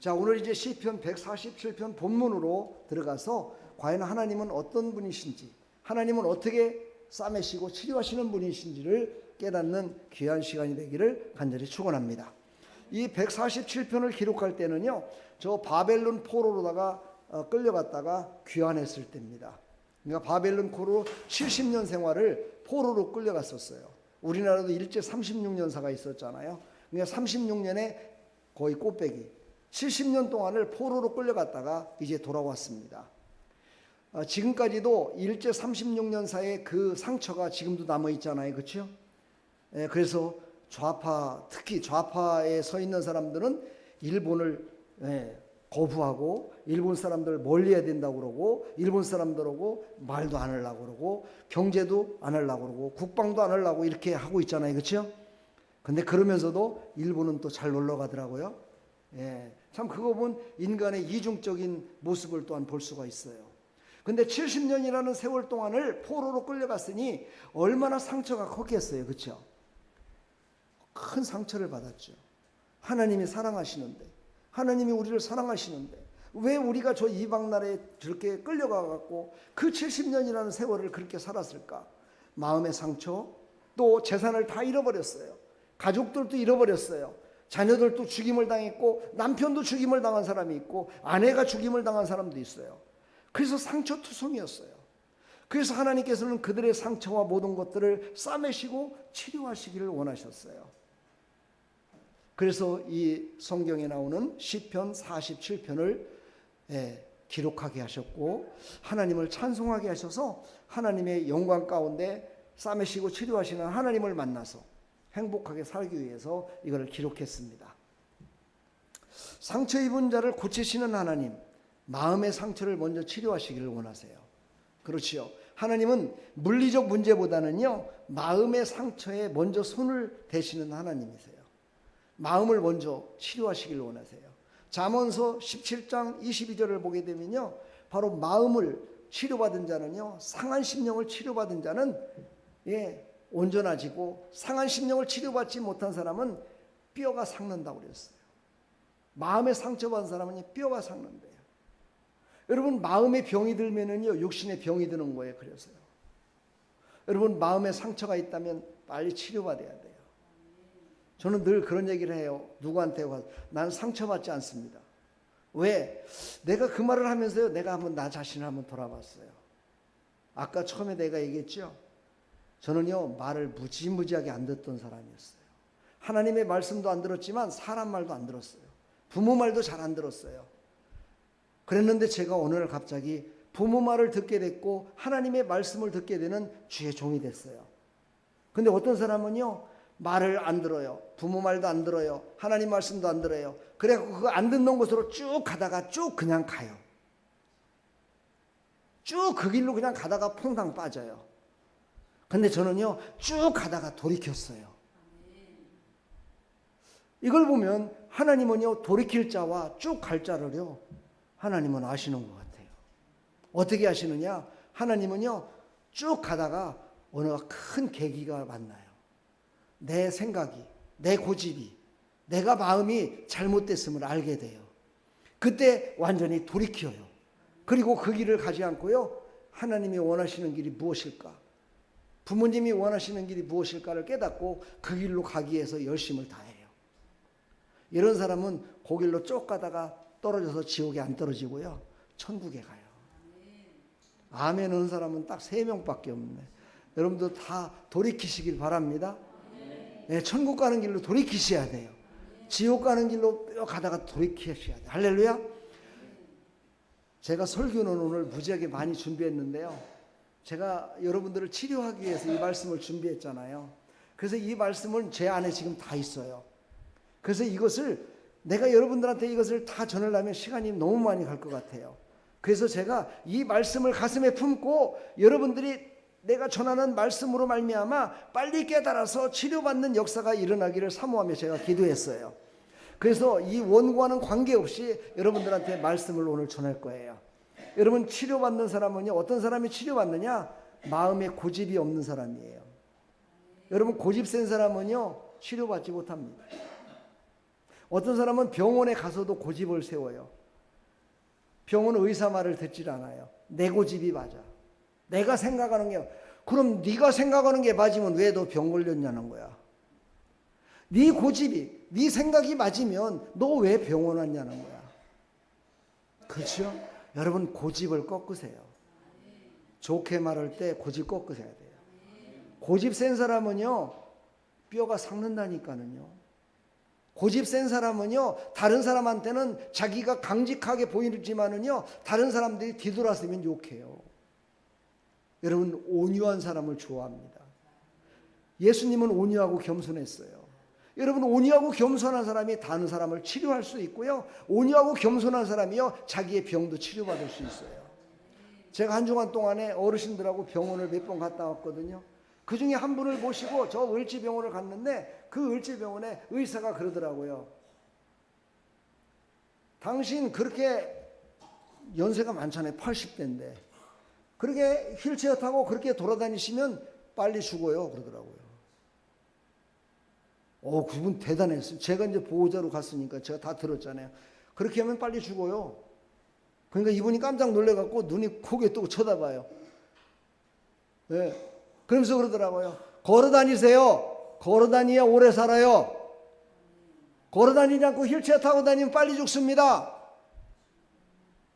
자, 오늘 이제 시편 147편 본문으로 들어가서 과연 하나님은 어떤 분이신지, 하나님은 어떻게 싸매시고 치료하시는 분이신지를 깨닫는 귀한 시간이 되기를 간절히 축원합니다. 이 147편을 기록할 때는요, 저 바벨론 포로로다가 끌려갔다가 귀환했을 때입니다. 그러니까 바벨론 포로 70년 생활을 포로로 끌려갔었어요. 우리나라도 일제 36년사가 있었잖아요. 그러니까 36년에 거의 꽃배기 70년 동안을 포로로 끌려갔다가 이제 돌아왔습니다. 지금까지도 일제 36년사의 그 상처가 지금도 남아 있잖아요. 그렇죠? 그래서 좌파, 특히 좌파에 서 있는 사람들은 일본을 거부하고 일본 사람들 멀리해야 된다고 그러고, 일본 사람들하고 말도 안 하려고 그러고, 경제도 안 하려고 그러고, 국방도 안 하려고 이렇게 하고 있잖아요. 그렇죠? 근데 그러면서도 일본은 또 잘 놀러 가더라고요. 참 그거 보면 인간의 이중적인 모습을 또한 볼 수가 있어요. 근데 70년이라는 세월 동안을 포로로 끌려갔으니 얼마나 상처가 컸겠어요. 그렇죠? 큰 상처를 받았죠. 하나님이 사랑하시는데, 하나님이 우리를 사랑하시는데 왜 우리가 저 이방 나라에 저렇게 끌려가갖고 그 70년이라는 세월을 그렇게 살았을까? 마음의 상처, 또 재산을 다 잃어버렸어요. 가족들도 잃어버렸어요. 자녀들도 죽임을 당했고, 남편도 죽임을 당한 사람이 있고, 아내가 죽임을 당한 사람도 있어요. 그래서 상처투성이었어요. 그래서 하나님께서는 그들의 상처와 모든 것들을 싸매시고 치료하시기를 원하셨어요. 그래서 이 성경에 나오는 시편 47편을 기록하게 하셨고, 하나님을 찬송하게 하셔서 하나님의 영광 가운데 싸매시고 치료하시는 하나님을 만나서 행복하게 살기 위해서 이걸 기록했습니다. 상처 입은 자를 고치시는 하나님, 마음의 상처를 먼저 치료하시기를 원하세요. 그렇지요. 하나님은 물리적 문제보다는요, 마음의 상처에 먼저 손을 대시는 하나님이세요. 마음을 먼저 치료하시기를 원하세요. 잠언서 17장 22절을 보게 되면요, 바로 마음을 치료받은 자는요, 상한 심령을 치료받은 자는 온전하지고, 상한 심령을 치료받지 못한 사람은 뼈가 삭는다고 그랬어요. 마음에 상처받은 사람은 뼈가 삭는데요. 여러분, 마음에 병이 들면은요, 육신에 병이 드는 거예요. 그래서요. 여러분, 마음에 상처가 있다면 빨리 치료받아야 돼요. 저는 늘 그런 얘기를 해요. 누구한테 와서. 난 상처받지 않습니다. 왜? 내가 그 말을 하면서요, 내가 한번 나 자신을 한번 돌아봤어요. 아까 처음에 내가 얘기했죠. 저는요, 말을 무지무지하게 안 듣던 사람이었어요. 하나님의 말씀도 안 들었지만 사람 말도 안 들었어요. 부모 말도 잘 안 들었어요. 그랬는데 제가 어느 날 갑자기 부모 말을 듣게 됐고 하나님의 말씀을 듣게 되는 주의 종이 됐어요. 근데 어떤 사람은요, 말을 안 들어요. 부모 말도 안 들어요. 하나님 말씀도 안 들어요. 그래서 그거 안 듣는 곳으로 쭉 가다가 쭉 그냥 가요. 쭉 그 길로 그냥 가다가 퐁당 빠져요. 근데 저는요, 쭉 가다가 돌이켰어요. 이걸 보면 하나님은요, 돌이킬 자와 쭉 갈 자를요, 하나님은 아시는 것 같아요. 어떻게 아시느냐? 하나님은요, 쭉 가다가 어느 큰 계기가 만나요. 내 생각이, 내 고집이, 내가 마음이 잘못됐음을 알게 돼요. 그때 완전히 돌이켜요. 그리고 그 길을 가지 않고요, 하나님이 원하시는 길이 무엇일까? 부모님이 원하시는 길이 무엇일까를 깨닫고 그 길로 가기 위해서 열심을 다해요. 이런 사람은 그 길로 쭉 가다가 떨어져서 지옥에 안 떨어지고요, 천국에 가요. 아멘 하는 사람은 딱 3명밖에 없네. 여러분도 다 돌이키시길 바랍니다. 네, 천국 가는 길로 돌이키셔야 돼요. 지옥 가는 길로 가다가 돌이키셔야 돼요. 할렐루야. 제가 설교는 오늘 무지하게 많이 준비했는데요. 제가 여러분들을 치료하기 위해서 이 말씀을 준비했잖아요. 그래서 이 말씀은 제 안에 지금 다 있어요. 그래서 이것을 내가 여러분들한테 이것을 다 전하려면 시간이 너무 많이 갈 것 같아요. 그래서 제가 이 말씀을 가슴에 품고 여러분들이 내가 전하는 말씀으로 말미암아 빨리 깨달아서 치료받는 역사가 일어나기를 사모하며 제가 기도했어요. 그래서 이 원고와는 관계없이 여러분들한테 말씀을 오늘 전할 거예요. 여러분, 치료받는 사람은요, 어떤 사람이 치료받느냐? 마음에 고집이 없는 사람이에요. 여러분, 고집 센 사람은요 치료받지 못합니다. 어떤 사람은 병원에 가서도 고집을 세워요. 병원 의사 말을 듣질 않아요. 내 고집이 맞아. 내가 생각하는 게, 그럼 네가 생각하는 게 맞으면 왜 너 병 걸렸냐는 거야. 네 고집이, 네 생각이 맞으면 너 왜 병원 왔냐는 거야. 그렇죠? 여러분, 고집을 꺾으세요. 좋게 말할 때 고집 꺾으셔야 돼요. 고집 센 사람은요 뼈가 삭는다니까는요. 고집 센 사람은요 다른 사람한테는 자기가 강직하게 보이지만은요 다른 사람들이 뒤돌아서면 욕해요. 여러분, 온유한 사람을 좋아합니다. 예수님은 온유하고 겸손했어요. 여러분, 온유하고 겸손한 사람이 다른 사람을 치료할 수 있고요, 온유하고 겸손한 사람이요 자기의 병도 치료받을 수 있어요. 제가 한 주간 동안에 어르신들하고 병원을 몇 번 갔다 왔거든요. 그 중에 한 분을 모시고 저 을지병원을 갔는데 그 을지병원에 의사가 그러더라고요. 당신 그렇게 연세가 많잖아요. 80대인데 그렇게 휠체어 타고 그렇게 돌아다니시면 빨리 죽어요, 그러더라고요. 그분 대단했어요. 제가 이제 보호자로 갔으니까 제가 다 들었잖아요. 그렇게 하면 빨리 죽어요. 그러니까 이분이 깜짝 놀래갖고 눈이 고개 뜨고 쳐다봐요. 네. 그러면서 그러더라고요. 걸어다니세요. 걸어다니야 오래 살아요. 걸어다니지 않고 휠체어 타고 다니면 빨리 죽습니다.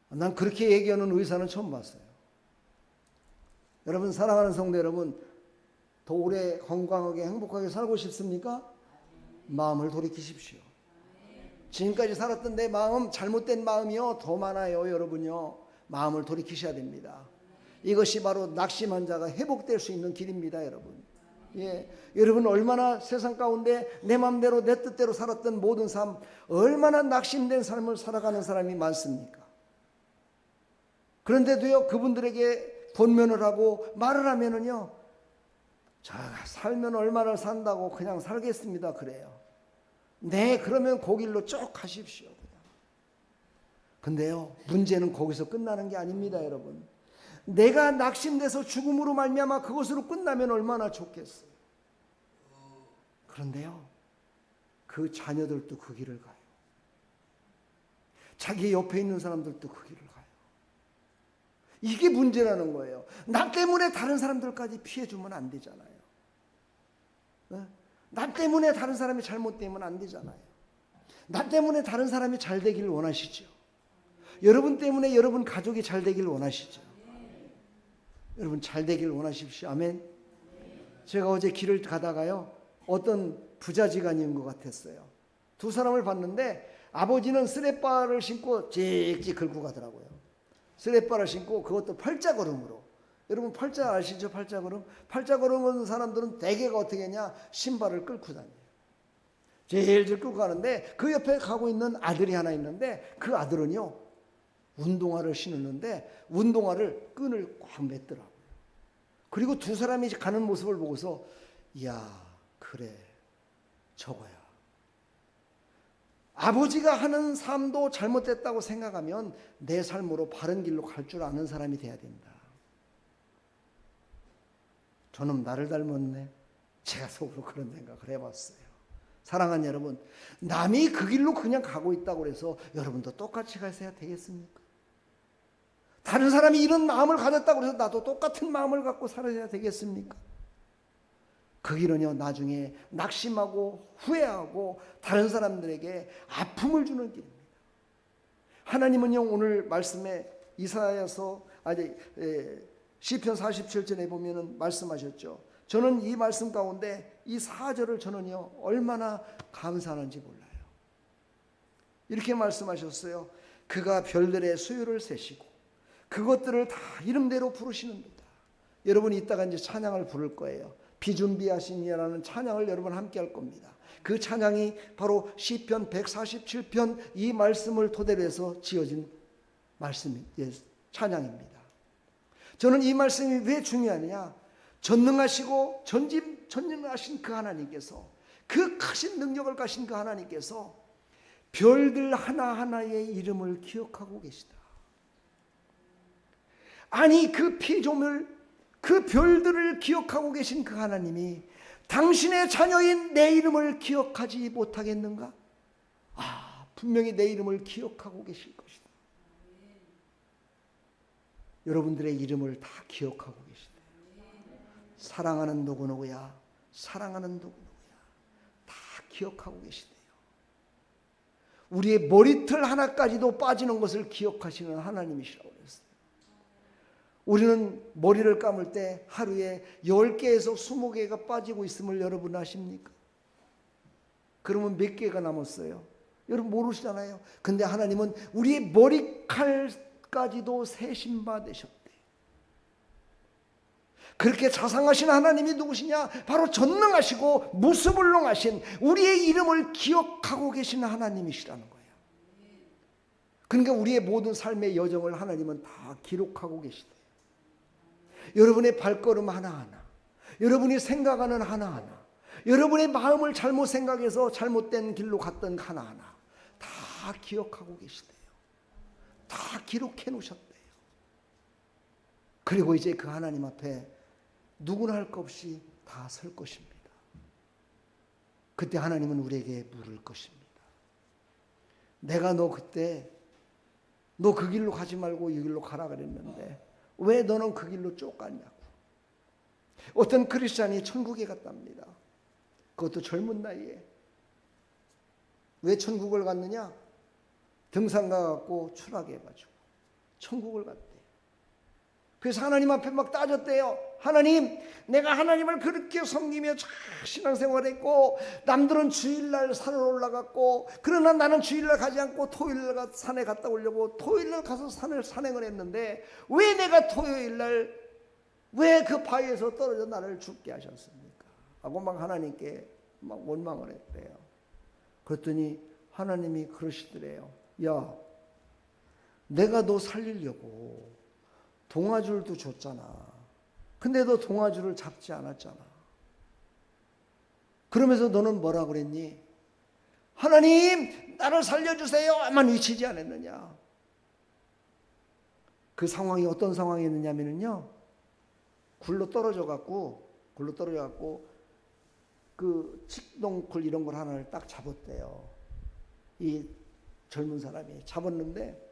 난 그렇게 얘기하는 의사는 처음 봤어요. 여러분, 사랑하는 성도 여러분, 더 오래 건강하게 행복하게 살고 싶습니까? 마음을 돌이키십시오. 지금까지 살았던 내 마음, 잘못된 마음이요 더 많아요. 여러분요, 마음을 돌이키셔야 됩니다. 이것이 바로 낙심한 자가 회복될 수 있는 길입니다. 여러분, 여러분, 얼마나 세상 가운데 내 마음대로 내 뜻대로 살았던 모든 삶, 얼마나 낙심된 삶을 살아가는 사람이 많습니까? 그런데도요 그분들에게 권면을 하고 말을 하면은요, 자, 살면 얼마나 산다고 그냥 살겠습니다 그래요. 네, 그러면 그 길로 쭉 가십시오. 근데요, 문제는 거기서 끝나는 게 아닙니다. 여러분, 내가 낙심돼서 죽음으로 말미암아 그것으로 끝나면 얼마나 좋겠어요. 그런데요, 그 자녀들도 그 길을 가요. 자기 옆에 있는 사람들도 그 길을 가요. 이게 문제라는 거예요. 나 때문에 다른 사람들까지 피해주면 안 되잖아요. 나 때문에 다른 사람이 잘못되면 안 되잖아요. 나 때문에 다른 사람이 잘 되기를 원하시죠. 여러분 때문에 여러분 가족이 잘 되기를 원하시죠. 여러분, 잘 되기를 원하십시오. 아멘. 제가 어제 길을 가다가요 어떤 부자지간인 것 같았어요. 두 사람을 봤는데 아버지는 쓰레빠를 신고 찍찍 긁고 가더라고요. 쓰레빠를 신고, 그것도 팔자걸음으로. 여러분, 팔자 아시죠? 팔자걸음. 팔자걸음은 사람들은 대개가 어떻게 하냐, 신발을 끌고 다녀요. 제일 끌고 가는데 그 옆에 가고 있는 아들이 하나 있는데 그 아들은요 운동화를 신었는데 운동화를 끈을 꽉 맸더라고요. 그리고 두 사람이 가는 모습을 보고서, 이야, 그래, 저거야. 아버지가 하는 삶도 잘못됐다고 생각하면 내 삶으로 바른 길로 갈 줄 아는 사람이 돼야 된다. 저놈 나를 닮았네. 제가 속으로 그런 생각을 해봤어요. 사랑하는 여러분, 남이 그 길로 그냥 가고 있다고 해서 여러분도 똑같이 가셔야 되겠습니까? 다른 사람이 이런 마음을 가졌다고 해서 나도 똑같은 마음을 갖고 살아야 되겠습니까? 그 길은요 나중에 낙심하고 후회하고 다른 사람들에게 아픔을 주는 길입니다. 하나님은요 오늘 말씀에 시편 47절에 보면은 말씀하셨죠. 저는 이 말씀 가운데 이 4절을 저는요 얼마나 감사하는지 몰라요. 이렇게 말씀하셨어요. 그가 별들의 수요를 세시고 그것들을 다 이름대로 부르시는도다. 여러분이 이따가 이제 찬양을 부를 거예요. 비준비하시니라는 찬양을 여러분 함께 할 겁니다. 그 찬양이 바로 시편 147편 이 말씀을 토대로 해서 지어진 말씀, 찬양입니다. 저는 이 말씀이 왜 중요하냐? 전능하시고 전능하신 그 하나님께서, 그 크신 능력을 가신 그 하나님께서 별들 하나하나의 이름을 기억하고 계시다. 아니 그 피조물, 그 별들을 기억하고 계신 그 하나님이 당신의 자녀인 내 이름을 기억하지 못하겠는가? 분명히 내 이름을 기억하고 계실 것이다. 여러분들의 이름을 다 기억하고 계시다. 사랑하는 누구누구야, 사랑하는 누구누구야, 다 기억하고 계시대요. 우리의 머리털 하나까지도 빠지는 것을 기억하시는 하나님이시라고 그랬어요. 우리는 머리를 감을 때 하루에 10개에서 20개가 빠지고 있음을 여러분 아십니까? 그러면 몇 개가 남았어요? 여러분 모르시잖아요. 근데 하나님은 우리의 머리칼까지도 세신 바 되셨대. 그렇게 자상하신 하나님이 누구시냐? 바로 전능하시고 무수불능하신 우리의 이름을 기억하고 계신 하나님이시라는 거예요. 그러니까 우리의 모든 삶의 여정을 하나님은 다 기록하고 계시대요. 여러분의 발걸음 하나하나, 여러분이 생각하는 하나하나, 여러분의 마음을 잘못 생각해서 잘못된 길로 갔던 하나하나 다 기억하고 계시대요. 다 기록해 놓으셨대요. 그리고 이제 그 하나님 앞에 누구나 할 것 없이 다 설 것입니다. 그때 하나님은 우리에게 물을 것입니다. 내가 너 그때 너 그 길로 가지 말고 이 길로 가라 그랬는데 왜 너는 그 길로 쭉 갔냐고. 어떤 크리스찬이 천국에 갔답니다. 그것도 젊은 나이에. 왜 천국을 갔느냐? 등산 가갖고 추락해가지고 천국을 갔대. 그래서 하나님 앞에 막 따졌대요. 하나님, 내가 하나님을 그렇게 섬기며 신앙생활했고 남들은 주일날 산을 올라갔고 그러나 나는 주일날 가지 않고 토요일날 산에 갔다 오려고 토요일날 가서 산을 산행을 했는데 왜 내가 토요일날 왜 그 바위에서 떨어져 나를 죽게 하셨습니까? 하고 막 하나님께 막 원망을 했대요. 그랬더니 하나님이 그러시더래요. 야, 내가 너 살리려고 동아줄도 줬잖아. 근데 너 동아줄을 잡지 않았잖아. 그러면서 너는 뭐라 그랬니? 하나님, 나를 살려주세요만 외치지 않았느냐. 그 상황이 어떤 상황이었느냐면요, 굴러 떨어져 갖고 그 칡동굴 이런 걸 하나를 딱 잡았대요. 이 젊은 사람이 잡았는데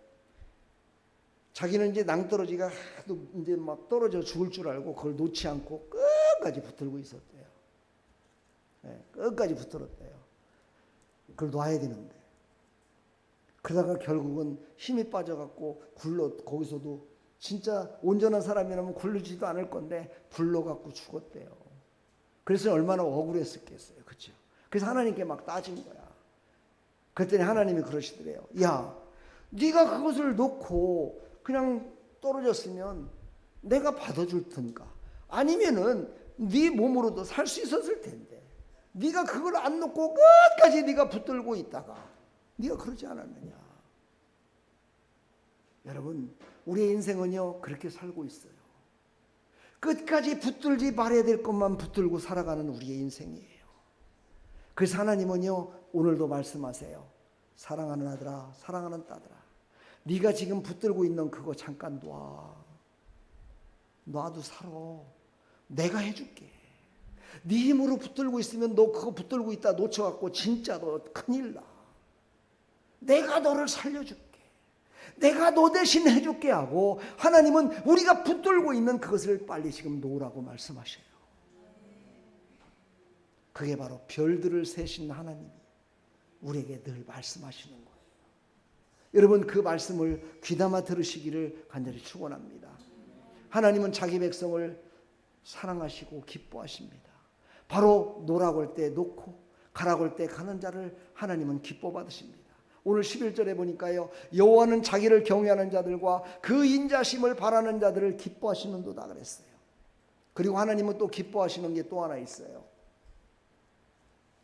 자기는 이제 낭떠러지가 하도 이제 막 떨어져 죽을 줄 알고 그걸 놓지 않고 끝까지 붙들고 있었대요. 네, 끝까지 붙들었대요. 그걸 놔야 되는데. 그러다가 결국은 힘이 빠져갖고 거기서도 진짜 온전한 사람이라면 굴르지도 않을 건데 굴러갖고 죽었대요. 그래서 얼마나 억울했었겠어요. 그렇죠? 그래서 하나님께 막 따진 거야. 그랬더니 하나님이 그러시더래요. 야, 네가 그것을 놓고 그냥 떨어졌으면 내가 받아줄 텐가. 아니면은 네 몸으로도 살 수 있었을 텐데. 네가 그걸 안 놓고 끝까지 네가 붙들고 있다가 네가 그러지 않았느냐. 여러분, 우리의 인생은요 그렇게 살고 있어요. 끝까지 붙들지 말아야 될 것만 붙들고 살아가는 우리의 인생이에요. 그래서 하나님은요 오늘도 말씀하세요. 사랑하는 아들아, 사랑하는 딸들아, 네가 지금 붙들고 있는 그거 잠깐 놔도 살아. 내가 해줄게. 네 힘으로 붙들고 있으면 너 그거 붙들고 있다 놓쳐갖고 진짜 너 큰일 나. 내가 너를 살려줄게. 내가 너 대신 해줄게 하고 하나님은 우리가 붙들고 있는 그것을 빨리 지금 놓으라고 말씀하셔요. 그게 바로 별들을 세신 하나님이 우리에게 늘 말씀하시는 거예요. 여러분, 그 말씀을 귀담아 들으시기를 간절히 축원합니다. 하나님은 자기 백성을 사랑하시고 기뻐하십니다. 바로 놓으라고 할 때 놓고 가라고 할 때 가는 자를 하나님은 기뻐 받으십니다. 오늘 11절에 보니까요, 여호와는 자기를 경외하는 자들과 그 인자심을 바라는 자들을 기뻐하시는도다 그랬어요. 그리고 하나님은 또 기뻐하시는 게 또 하나 있어요.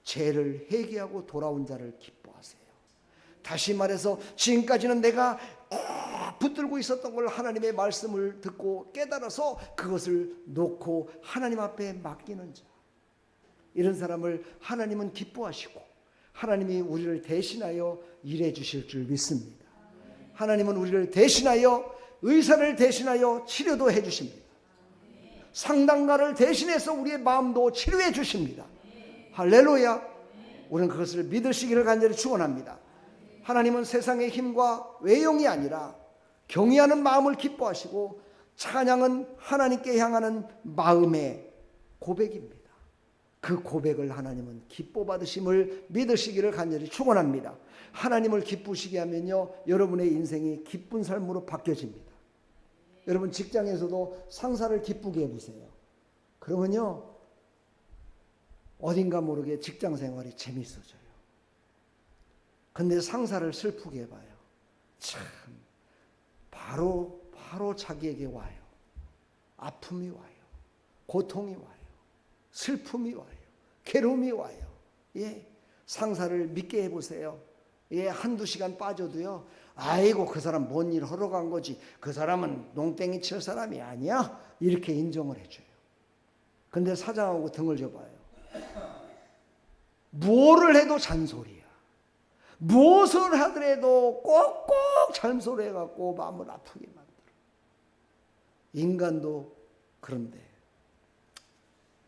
죄를 회개하고 돌아온 자를 기뻐하세요. 다시 말해서 지금까지는 내가 붙들고 있었던 걸 하나님의 말씀을 듣고 깨달아서 그것을 놓고 하나님 앞에 맡기는 자, 이런 사람을 하나님은 기뻐하시고 하나님이 우리를 대신하여 일해 주실 줄 믿습니다. 하나님은 우리를 대신하여, 의사를 대신하여 치료도 해 주십니다. 상담가를 대신해서 우리의 마음도 치료해 주십니다. 할렐루야. 우리는 그것을 믿으시기를 간절히 축원합니다. 하나님은 세상의 힘과 외형이 아니라 경외하는 마음을 기뻐하시고, 찬양은 하나님께 향하는 마음의 고백입니다. 그 고백을 하나님은 기뻐 받으심을 믿으시기를 간절히 축원합니다. 하나님을 기쁘시게 하면요, 여러분의 인생이 기쁜 삶으로 바뀌어집니다. 여러분 직장에서도 상사를 기쁘게 해보세요. 그러면요, 어딘가 모르게 직장 생활이 재밌어져요. 근데 상사를 슬프게 해봐요. 참 바로 자기에게 와요. 아픔이 와요. 고통이 와요. 슬픔이 와요. 괴로움이 와요. 예, 상사를 믿게 해보세요. 예, 한두 시간 빠져도요, 아이고 그 사람 뭔 일 하러 간 거지, 그 사람은 농땡이 칠 사람이 아니야, 이렇게 인정을 해줘요. 근데 사장하고 등을 져봐요. 뭐를 해도 잔소리야. 무엇을 하더라도 꼭꼭 잔소리해갖고 마음을 아프게 만들어. 인간도 그런데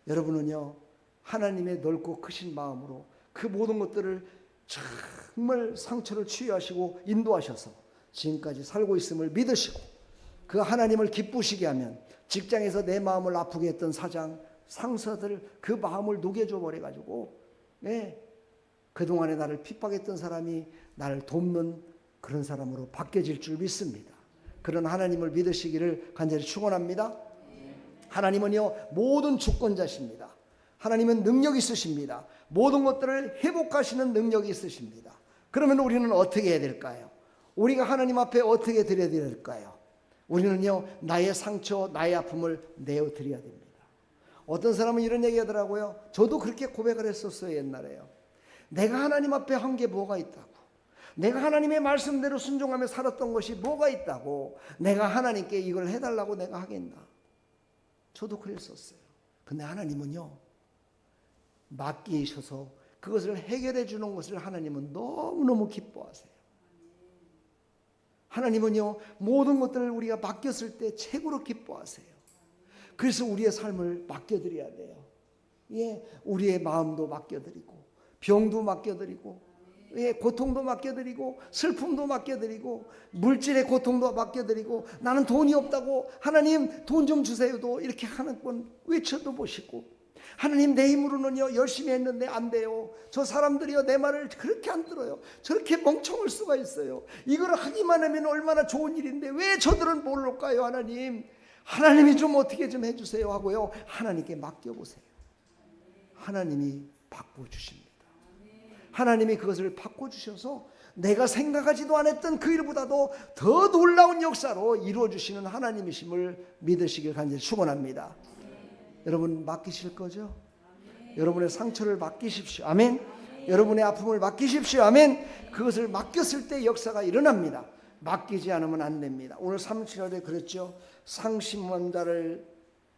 여러분은요, 하나님의 넓고 크신 마음으로 그 모든 것들을 정말 상처를 치유하시고 인도하셔서 지금까지 살고 있음을 믿으시고, 그 하나님을 기쁘시게 하면 직장에서 내 마음을 아프게 했던 사장, 상사들 그 마음을 녹여줘 버려가지고, 네, 그동안에 나를 핍박했던 사람이 나를 돕는 그런 사람으로 바뀌어질 줄 믿습니다. 그런 하나님을 믿으시기를 간절히 축원합니다. 하나님은요, 모든 주권자십니다. 하나님은 능력 있으십니다. 모든 것들을 회복하시는 능력이 있으십니다. 그러면 우리는 어떻게 해야 될까요? 우리가 하나님 앞에 어떻게 드려야 될까요? 우리는요, 나의 상처, 나의 아픔을 내어드려야 됩니다. 어떤 사람은 이런 얘기 하더라고요. 저도 그렇게 고백을 했었어요, 옛날에요. 내가 하나님 앞에 한 게 뭐가 있다고, 내가 하나님의 말씀대로 순종하며 살았던 것이 뭐가 있다고, 내가 하나님께 이걸 해달라고 내가 하겠나. 저도 그랬었어요. 근데 하나님은요, 맡기셔서 그것을 해결해 주는 것을 하나님은 너무너무 기뻐하세요. 하나님은요, 모든 것들을 우리가 맡겼을 때 최고로 기뻐하세요. 그래서 우리의 삶을 맡겨드려야 돼요. 예, 우리의 마음도 맡겨드리고, 병도 맡겨드리고, 예, 고통도 맡겨드리고, 슬픔도 맡겨드리고, 물질의 고통도 맡겨드리고, 나는 돈이 없다고 하나님 돈 좀 주세요도 이렇게 하는 건 외쳐도 보시고, 하나님 내 힘으로는요 열심히 했는데 안 돼요. 저 사람들이요 내 말을 그렇게 안 들어요. 저렇게 멍청할 수가 있어요. 이걸 하기만 하면 얼마나 좋은 일인데 왜 저들은 모를까요? 하나님, 하나님이 좀 어떻게 좀 해주세요 하고요, 하나님께 맡겨보세요. 하나님이 바꿔주십니다. 하나님이 그것을 바꿔주셔서 내가 생각하지도 않았던 그 일보다도 더 놀라운 역사로 이루어주시는 하나님이심을 믿으시길 간절히 축원합니다. 여러분 맡기실 거죠? 여러분의 상처를 맡기십시오. 아멘. 여러분의 아픔을 맡기십시오. 아멘. 그것을 맡겼을 때 역사가 일어납니다. 맡기지 않으면 안 됩니다. 오늘 37절에 그랬죠. 상심한 자를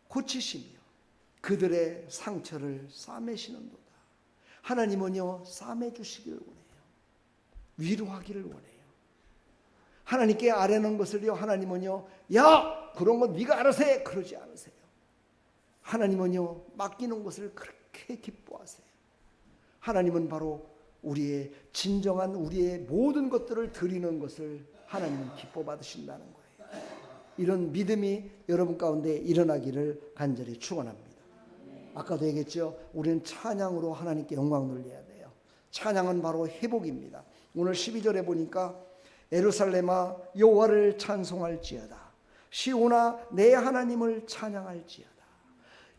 고치시며 그들의 상처를 싸매시는도다. 하나님은요, 싸매주시기를 원해요. 위로하기를 원해요. 하나님께 아뢰는 것을요, 하나님은요, 야 그런 건 네가 알아서 해, 그러지 않으세요. 하나님은요, 맡기는 것을 그렇게 기뻐하세요. 하나님은 바로 우리의 진정한 우리의 모든 것들을 드리는 것을 하나님은 기뻐 받으신다는 거예요. 이런 믿음이 여러분 가운데 일어나기를 간절히 축원합니다. 아까도 얘기했죠. 우리는 찬양으로 하나님께 영광 돌려야 돼요. 찬양은 바로 회복입니다. 오늘 12절에 보니까 예루살렘아 여호와를 찬송할지어다. 시온아 내 하나님을 찬양할지어다.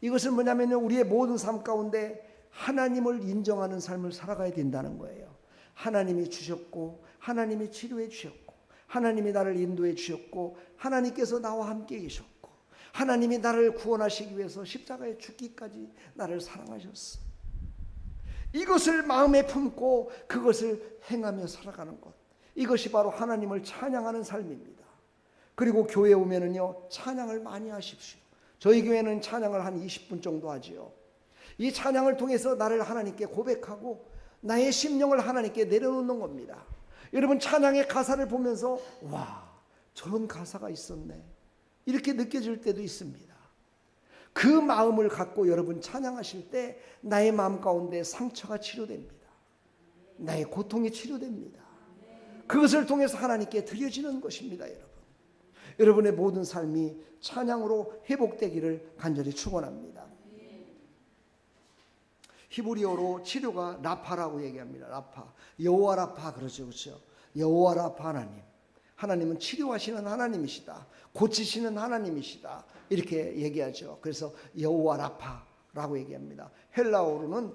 이것은 뭐냐면 우리의 모든 삶 가운데 하나님을 인정하는 삶을 살아가야 된다는 거예요. 하나님이 주셨고 하나님이 치료해 주셨고 하나님이 나를 인도해 주셨고 하나님께서 나와 함께 계셨고 하나님이 나를 구원하시기 위해서 십자가에 죽기까지 나를 사랑하셨어. 이것을 마음에 품고 그것을 행하며 살아가는 것, 이것이 바로 하나님을 찬양하는 삶입니다. 그리고 교회에 오면은요, 찬양을 많이 하십시오. 저희 교회는 찬양을 한 20분 정도 하지요. 이 찬양을 통해서 나를 하나님께 고백하고 나의 심령을 하나님께 내려놓는 겁니다. 여러분, 찬양의 가사를 보면서 와, 저런 가사가 있었네, 이렇게 느껴질 때도 있습니다. 그 마음을 갖고 여러분 찬양하실 때 나의 마음 가운데 상처가 치료됩니다. 나의 고통이 치료됩니다. 그것을 통해서 하나님께 드려지는 것입니다. 여러분의 모든 삶이 찬양으로 회복되기를 간절히 축원합니다. 히브리어로 치료가 라파라고 얘기합니다. 라파, 여호와 라파 그러죠, 그렇죠? 여호와 라파 하나님. 하나님은 치료하시는 하나님이시다, 고치시는 하나님이시다, 이렇게 얘기하죠. 그래서 여호와 라파라고 얘기합니다. 헬라어로는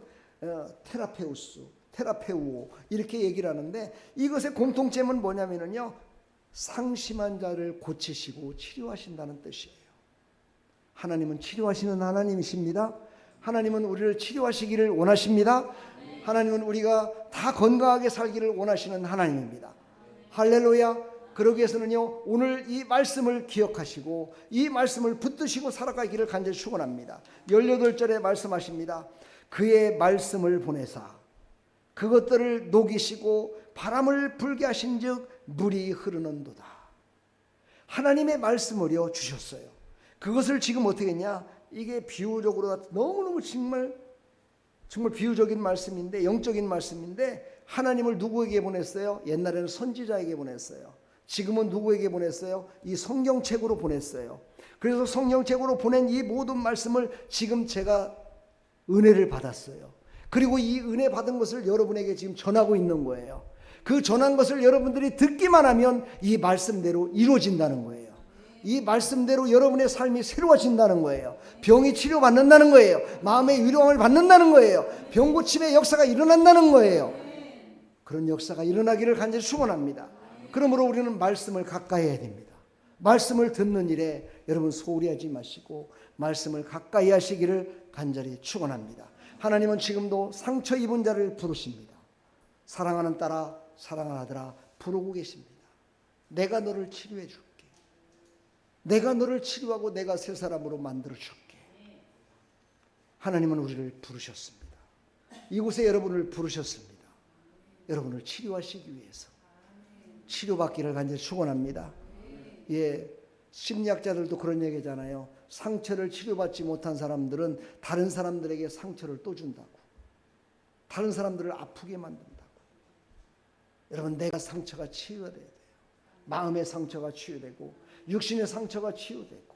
테라페우스, 테라페우오 이렇게 얘기를 하는데, 이것의 공통점은 뭐냐면요, 상심한 자를 고치시고 치료하신다는 뜻이에요. 하나님은 치료하시는 하나님이십니다. 하나님은 우리를 치료하시기를 원하십니다. 하나님은 우리가 다 건강하게 살기를 원하시는 하나님입니다. 할렐루야. 그러기 위해서는요, 오늘 이 말씀을 기억하시고 이 말씀을 붙드시고 살아가기를 간절히 축원합니다. 18절에 말씀하십니다. 그의 말씀을 보내사 그것들을 녹이시고 바람을 불게 하신즉 물이 흐르는도다. 하나님의 말씀을요 주셨어요. 그것을 지금 어떻게 했냐, 이게 비유적으로 너무너무 정말 비유적인 말씀인데, 영적인 말씀인데, 하나님을 누구에게 보냈어요? 옛날에는 선지자에게 보냈어요. 지금은 누구에게 보냈어요? 이 성경책으로 보냈어요. 그래서 성경책으로 보낸 이 모든 말씀을 지금 제가 은혜를 받았어요. 그리고 이 은혜 받은 것을 여러분에게 지금 전하고 있는 거예요. 그 전한 것을 여러분들이 듣기만 하면 이 말씀대로 이루어진다는 거예요. 이 말씀대로 여러분의 삶이 새로워진다는 거예요. 병이 치료받는다는 거예요. 마음의 위로함을 받는다는 거예요. 병 고침의 역사가 일어난다는 거예요. 그런 역사가 일어나기를 간절히 축원합니다. 그러므로 우리는 말씀을 가까이 해야 됩니다. 말씀을 듣는 일에 여러분 소홀히 하지 마시고 말씀을 가까이 하시기를 간절히 축원합니다. 하나님은 지금도 상처 입은 자를 부르십니다. 사랑하는 딸아, 사랑하는 아들아, 부르고 계십니다. 내가 너를 치료해 줄게. 내가 너를 치료하고 내가 새 사람으로 만들어 줄게. 하나님은 우리를 부르셨습니다. 이곳에 여러분을 부르셨습니다. 여러분을 치료하시기 위해서. 치료받기를 간절히 축원합니다. 예, 심리학자들도 그런 얘기잖아요. 상처를 치료받지 못한 사람들은 다른 사람들에게 상처를 또 준다고. 다른 사람들을 아프게 만든다고. 여러분, 내가 상처가 치유가 돼야 돼요. 마음의 상처가 치유되고 육신의 상처가 치유되고,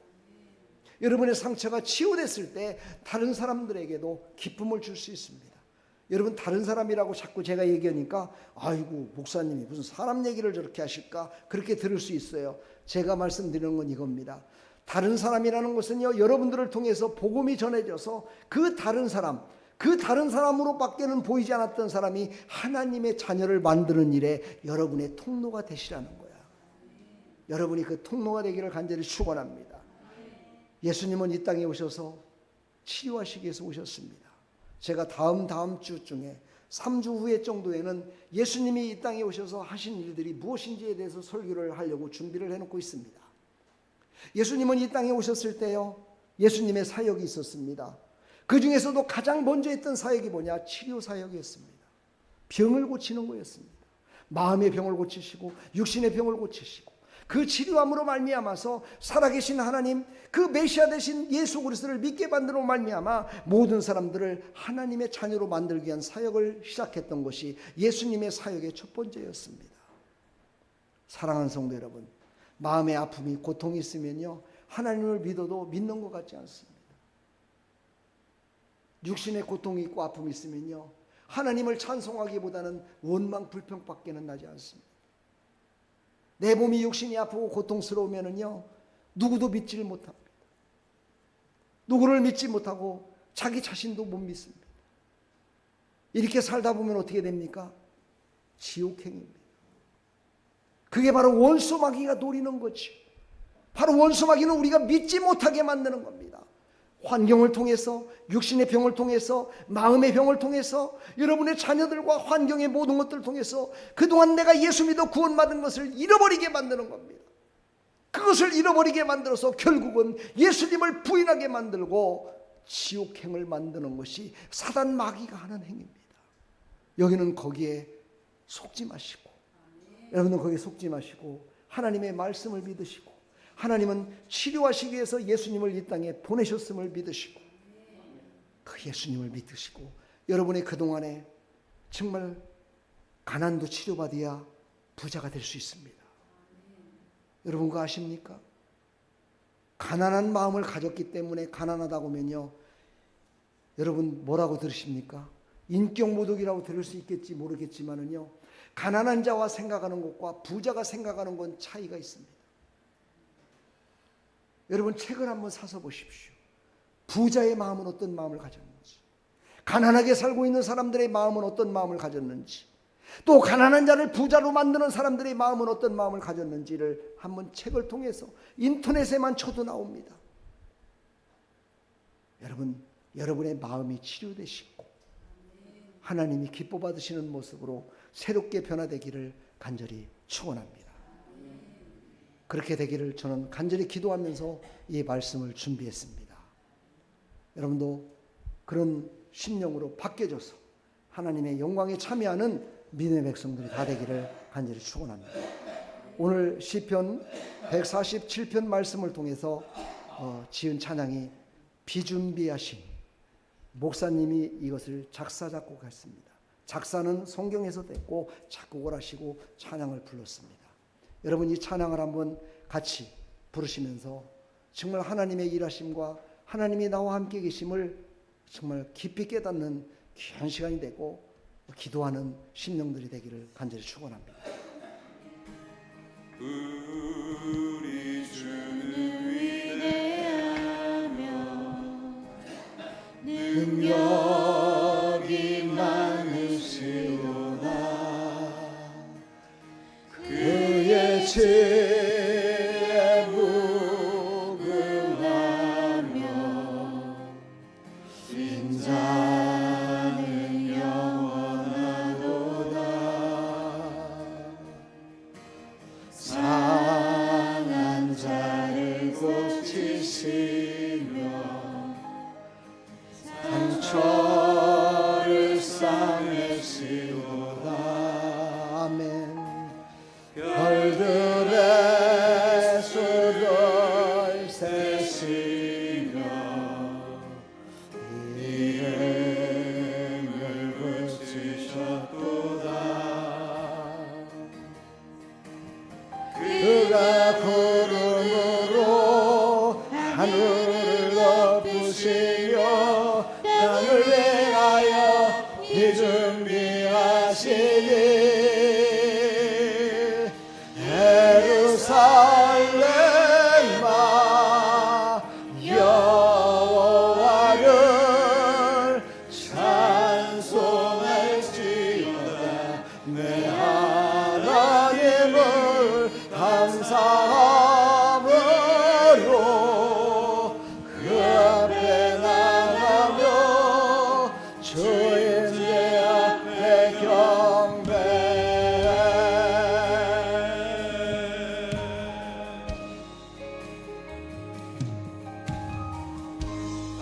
여러분의 상처가 치유됐을 때 다른 사람들에게도 기쁨을 줄 수 있습니다. 여러분, 다른 사람이라고 자꾸 제가 얘기하니까 아이고 목사님이 무슨 사람 얘기를 저렇게 하실까, 그렇게 들을 수 있어요. 제가 말씀드리는 건 이겁니다. 다른 사람이라는 것은요, 여러분들을 통해서 복음이 전해져서 그 다른 사람으로 밖에는 보이지 않았던 사람이 하나님의 자녀를 만드는 일에 여러분의 통로가 되시라는 거야. 여러분이 그 통로가 되기를 간절히 축원합니다. 예수님은 이 땅에 오셔서 치료하시기 위해서 오셨습니다. 제가 다음 주 중에 3주 후에 정도에는 예수님이 이 땅에 오셔서 하신 일들이 무엇인지에 대해서 설교를 하려고 준비를 해놓고 있습니다. 예수님은 이 땅에 오셨을 때요, 예수님의 사역이 있었습니다. 그 중에서도 가장 먼저 했던 사역이 뭐냐? 치료 사역이었습니다. 병을 고치는 거였습니다. 마음의 병을 고치시고 육신의 병을 고치시고, 그 치료함으로 말미암아서 살아계신 하나님, 그 메시아 되신 예수 그리스도를 믿게 만들어 말미암아 모든 사람들을 하나님의 자녀로 만들기 위한 사역을 시작했던 것이 예수님의 사역의 첫 번째였습니다. 사랑하는 성도 여러분, 마음의 아픔이, 고통이 있으면요, 하나님을 믿어도 믿는 것 같지 않습니다. 육신의 고통이 있고 아픔이 있으면요, 하나님을 찬송하기보다는 원망 불평밖에는 나지 않습니다. 내 몸이 육신이 아프고 고통스러우면은요, 누구도 믿지를 못합니다. 누구를 믿지 못하고 자기 자신도 못 믿습니다. 이렇게 살다 보면 어떻게 됩니까? 지옥행입니다. 그게 바로 원수 마귀가 노리는 거지. 바로 원수 마귀는 우리가 믿지 못하게 만드는 겁니다. 환경을 통해서, 육신의 병을 통해서, 마음의 병을 통해서, 여러분의 자녀들과 환경의 모든 것들을 통해서 그동안 내가 예수 믿어 구원받은 것을 잃어버리게 만드는 겁니다. 그것을 잃어버리게 만들어서 결국은 예수님을 부인하게 만들고 지옥행을 만드는 것이 사단 마귀가 하는 행위입니다. 여기는 거기에 속지 마시고, 여러분은 거기에 속지 마시고 하나님의 말씀을 믿으시고, 하나님은 치료하시기 위해서 예수님을 이 땅에 보내셨음을 믿으시고, 그 예수님을 믿으시고, 여러분의 그동안에 정말 가난도 치료받아야 부자가 될 수 있습니다. 여러분 그거 아십니까? 가난한 마음을 가졌기 때문에 가난하다고 하면요, 여러분 뭐라고 들으십니까? 인격모독이라고 들을 수 있겠지 모르겠지만은요, 가난한 자와 생각하는 것과 부자가 생각하는 건 차이가 있습니다. 여러분 책을 한번 사서 보십시오. 부자의 마음은 어떤 마음을 가졌는지, 가난하게 살고 있는 사람들의 마음은 어떤 마음을 가졌는지, 또 가난한 자를 부자로 만드는 사람들의 마음은 어떤 마음을 가졌는지를 한번 책을 통해서, 인터넷에만 쳐도 나옵니다. 여러분의 마음이 치료되시고 하나님이 기뻐 받으시는 모습으로 새롭게 변화되기를 간절히 축원합니다. 그렇게 되기를 저는 간절히 기도하면서 이 말씀을 준비했습니다. 여러분도 그런 심령으로 바뀌어져서 하나님의 영광에 참여하는 믿음의 백성들이 다 되기를 간절히 축원합니다. 오늘 시편 147편 말씀을 통해서 지은 찬양이 비준비하신, 목사님이 이것을 작사 작곡했습니다. 작사는 성경에서 됐고 작곡을 하시고 찬양을 불렀습니다. 여러분 이 찬양을 한번 같이 부르시면서 정말 하나님의 일하심과 하나님이 나와 함께 계심을 정말 깊이 깨닫는 귀한 시간이 되고 기도하는 심령들이 되기를 간절히 축원합니다. 우리 주는 위대하며 능력이 많으시로다. 그의 지혜 무궁하며 인자는 영원하도다. 상한 자를 고치시며 상처를 싸매시로다. 아멘. 별들의 수를 세시며 이름을 붙이셨도다. 그가 구름으로 하늘을 덮으시며 땅을 위하여 비준비하시니 예루살렘아 여호와를 찬송할지어다. 내 하나님을 감사함으로 그 앞에 나가며 주인의 앞에 경배해.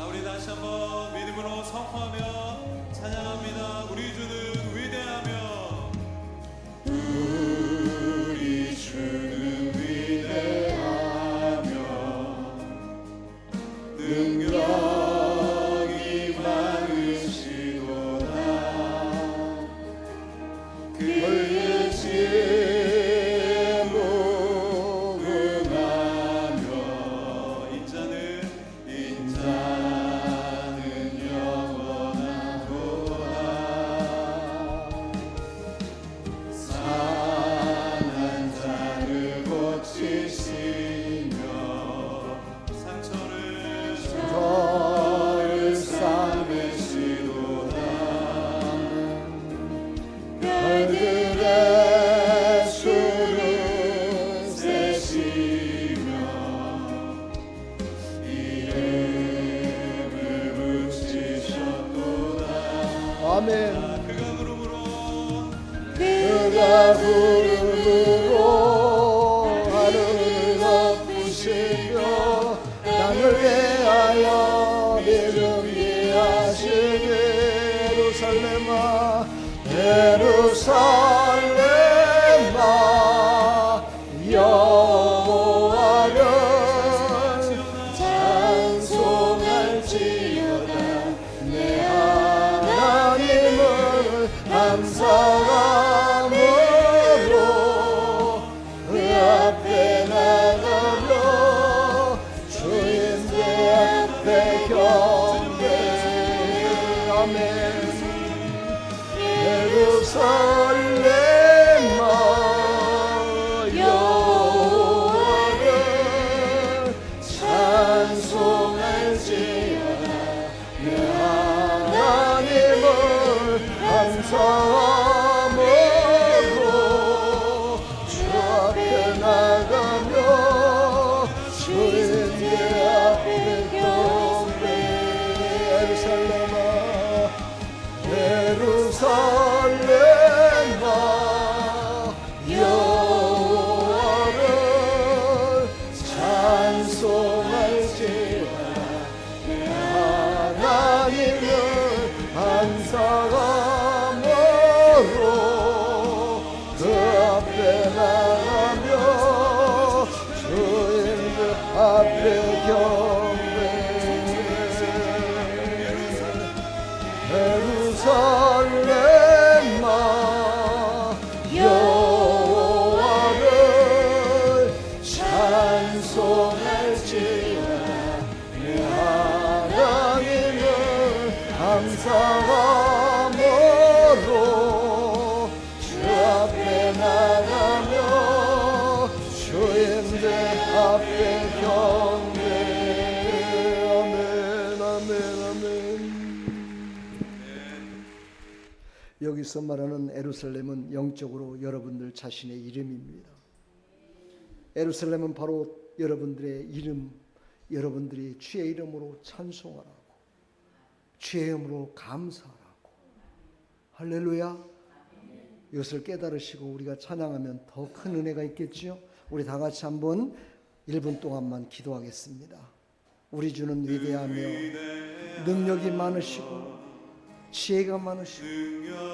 우리 다시 한번 믿음으로 선포하며 찬양합니다. 우리 주는 위대하며 우리 주는 위대하며 능력이 많으시도다. 그의 지혜 무궁하며 인자는 영원하도다. 아멘. 그가 구름으로 하늘을 덮으시며 땅을 위하여 비름이 하시니 예루살렘아 예루살렘아 여호와를 찬송할지어다 내 하나님을 감사함으로 그 앞에 나가며 주인들 앞에 경배 아멘 예루살렘아 여호와를 찬송할지어다 내 하나님을 감사함으로 주 앞에 나가며 주인들 앞에 경배 예루살렘아 예루살렘아 여호와를 찬송할지어다 내 하나님을 감사함으로 그 앞에 나가며 주인들 앞에 경배 예루살렘아 여호와를 찬송할지어다 내 하나님을 감사함으로 주 앞에 나가며 주인들 앞에 경배 아멘 아멘 아멘. 여기서 말하는 예루살렘은 영적으로 여러분들 자신의 이름입니다. 예루살렘은 바로 여러분들의 이름, 여러분들이 주의 이름으로 찬송하라고, 주의 이름으로 감사하라고. 할렐루야. 이것을 깨달으시고 우리가 찬양하면 더 큰 은혜가 있겠죠. 우리 다 같이 한번 1분 동안만 기도하겠습니다. 우리 주는 위대하며 능력이 많으시고 지혜가 많으시고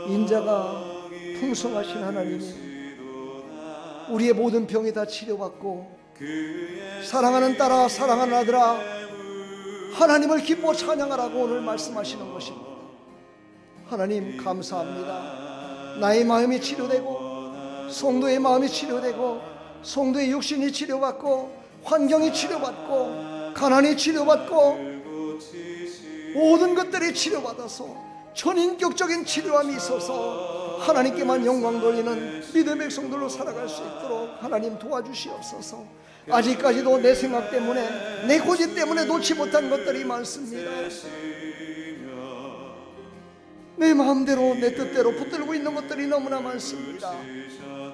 인자가 풍성하신 하나님이 우리의 모든 병이 다 치료받고 사랑하는 딸아 사랑하는 아들아 하나님을 기뻐 찬양하라고 오늘 말씀하시는 것입니다. 하나님 감사합니다. 나의 마음이 치료되고 성도의 마음이 치료되고 성도의 육신이 치료받고 환경이 치료받고 가난이 치료받고 모든 것들이 치료받아서 전인격적인 치료함이 있어서 하나님께만 영광 돌리는 믿음의 성도로 살아갈 수 있도록 하나님 도와주시옵소서. 아직까지도 내 생각 때문에 내 고집 때문에 놓지 못한 것들이 많습니다. 내 마음대로 내 뜻대로 붙들고 있는 것들이 너무나 많습니다.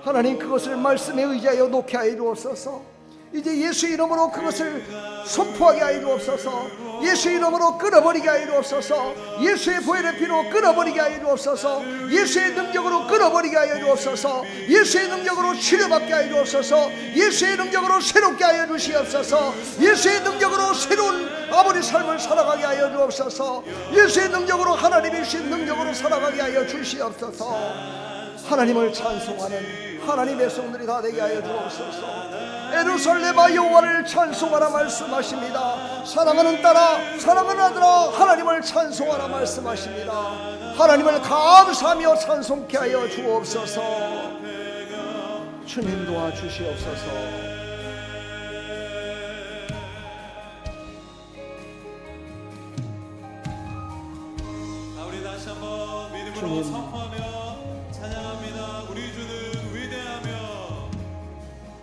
하나님 그것을 말씀에 의지하여 놓게 하여 주옵소서. 이제 예수 이름으로 그것을 선포하게 하여 주옵소서. 예수 이름으로 끊어버리게 하여 주옵소서. 예수의 보혈의 피로 끊어버리게 하여 주옵소서. 예수의 능력으로 끊어버리게 하여 주옵소서. 예수의 능력으로 치료받게 하여 주옵소서. 예수의 능력으로 새롭게 하여 주시옵소서. 예수의 능력으로 새로운 아버지 삶을 살아가게 하여 주옵소서. 예수의 능력으로 하나님이 주신 능력으로 살아가게 하여 주시옵소서. 하나님을 찬송하는 하나님의 성들이 다 되게 하여 주옵소서. 예루살렘아 여호와를 찬송하라 말씀하십니다. 사랑하는 딸아 사랑하는 아들아 하나님을 찬송하라 말씀하십니다. 하나님을 감사하며 찬송케 하여 주옵소서. 주님 도와주시옵소서. 우리 다시 한번 믿음으로 주님. 선포하며 찬양합니다. 우리 주는 위대하며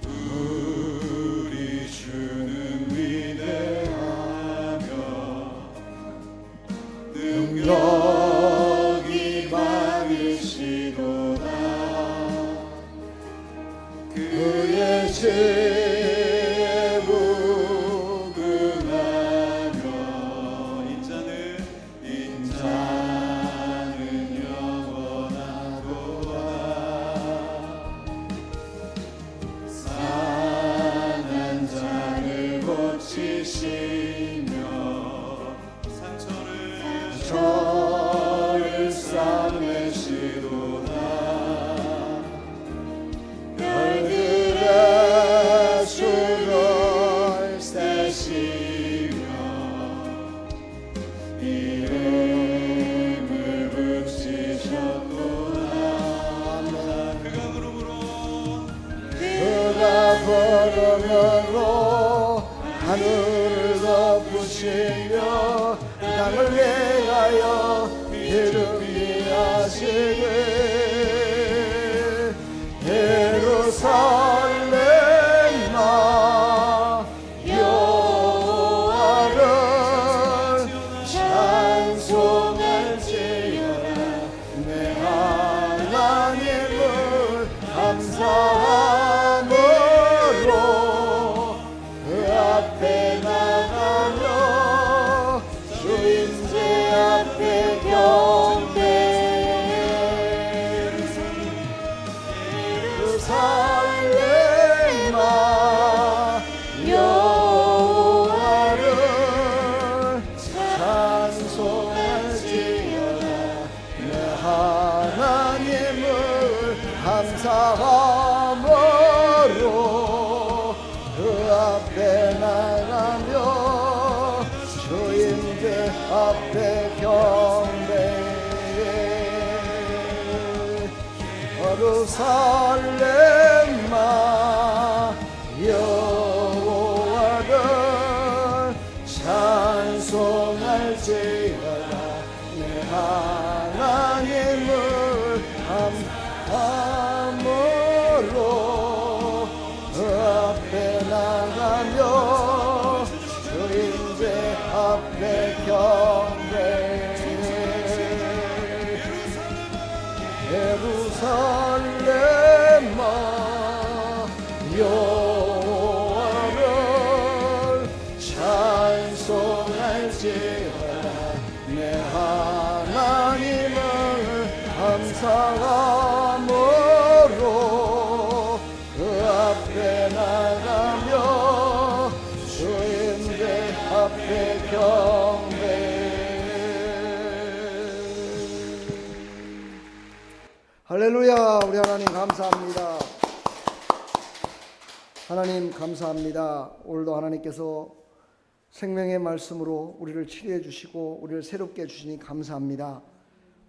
우리 주는 위대하며 능력이 많으시도다. 그의 죄에 무궁하며 인자는 저를 싸매시도다 별들의 수를 세시며 이름을 붙이셨도다 그가 걸음으로 하늘을 덮으시며 땅을 위하여 이름이 하시되 예루살렘아 여호와를 찬송할지어다 내 하나님을 감사함으로 그 앞에 나가며 주인제 앞에 경배해 예루살렘아 여호와를 찬송할지어다 내 하나님을 감사함으로 그 앞에 나가며 주인들 앞에 경배해 예루살렘아 여호와를 찬송할지어다 내 하나님을 감사함으로 그 앞에 나가며 주인제 앞에 경배해 예루살렘아 여호와를 찬송할지어다 내 하나님을 감사함으로 그 앞에 나가며 주인들 앞에 경배해 할렐루야. 우리 하나님 감사합니다. 하나님 감사합니다. 오늘도 하나님께서 생명의 말씀으로 우리를 치료해 주시고 우리를 새롭게 해주시니 감사합니다.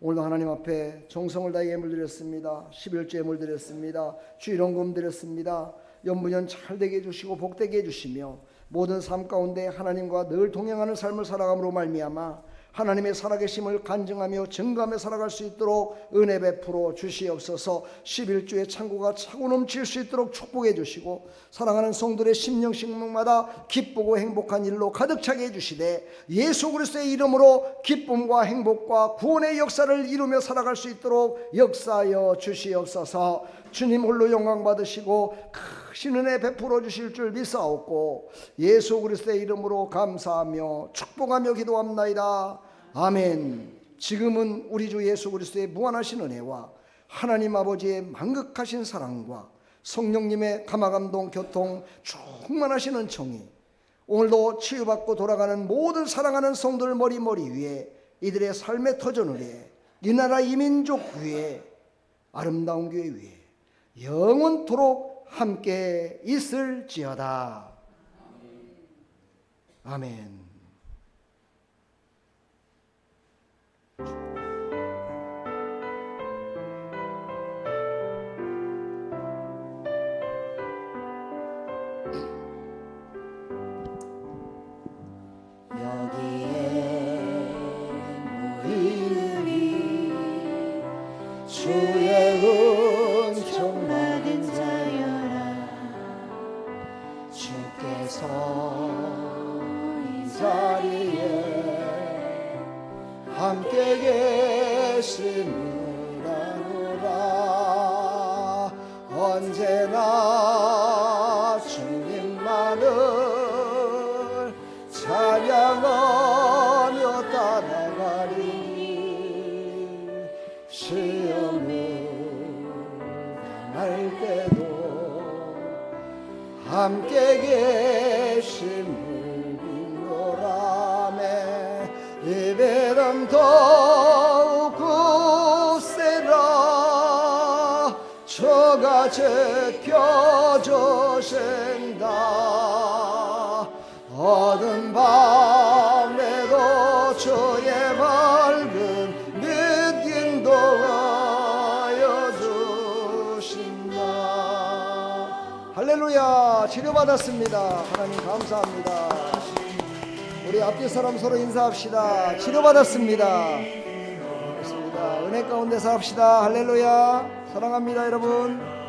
오늘도 하나님 앞에 정성을 다해 예물 드렸습니다. 11조 예물 드렸습니다. 주일원금 드렸습니다. 연분연 잘 되게 해주시고 복되게 해주시며 모든 삶 가운데 하나님과 늘 동행하는 삶을 살아감으로 말미암아 하나님의 살아계심을 간증하며 증거하며 살아갈 수 있도록 은혜 베풀어 주시옵소서. 11주의 창고가 차고 넘칠 수 있도록 축복해 주시고 사랑하는 성도들의 심령식목마다 기쁘고 행복한 일로 가득 차게 해주시되 예수 그리스도의 이름으로 기쁨과 행복과 구원의 역사를 이루며 살아갈 수 있도록 역사하여 주시옵소서. 주님 홀로 영광 받으시고 크신 은혜 베풀어 주실 줄 믿사옵고 예수 그리스도의 이름으로 감사하며 축복하며 기도합나이다. 아멘. 지금은 우리 주 예수 그리스도의 무한하신 은혜와 하나님 아버지의 만극하신 사랑과 성령님의 감화감동 교통 충만하신 은총이 오늘도 치유받고 돌아가는 모든 사랑하는 성도들 머리 위에 이들의 삶의 터전을 위해 이 나라 이 민족 위에 아름다운 교회 위에 영원토록 함께 있을지어다. 아멘. 여기에 모이리 주의 은총 받은 자여라. 주께서 이 자리에 함께 계심을 아노라. 언제나 주님만을 찬양하며 따라가리. 시험을 당할 때도 함께 계심을 믿노라매. 이베람 더욱 굳세라 저가 지켜주신다 어두운 밤에도 주의 밝은 빛 인도하여 주신다. 할렐루야. 치료받았습니다. 하나님 감사합니다. 우리 앞뒤 사람 서로 인사합시다. 치료받았습니다. 그렇습니다. 은혜 가운데서 합시다. 할렐루야. 사랑합니다 여러분.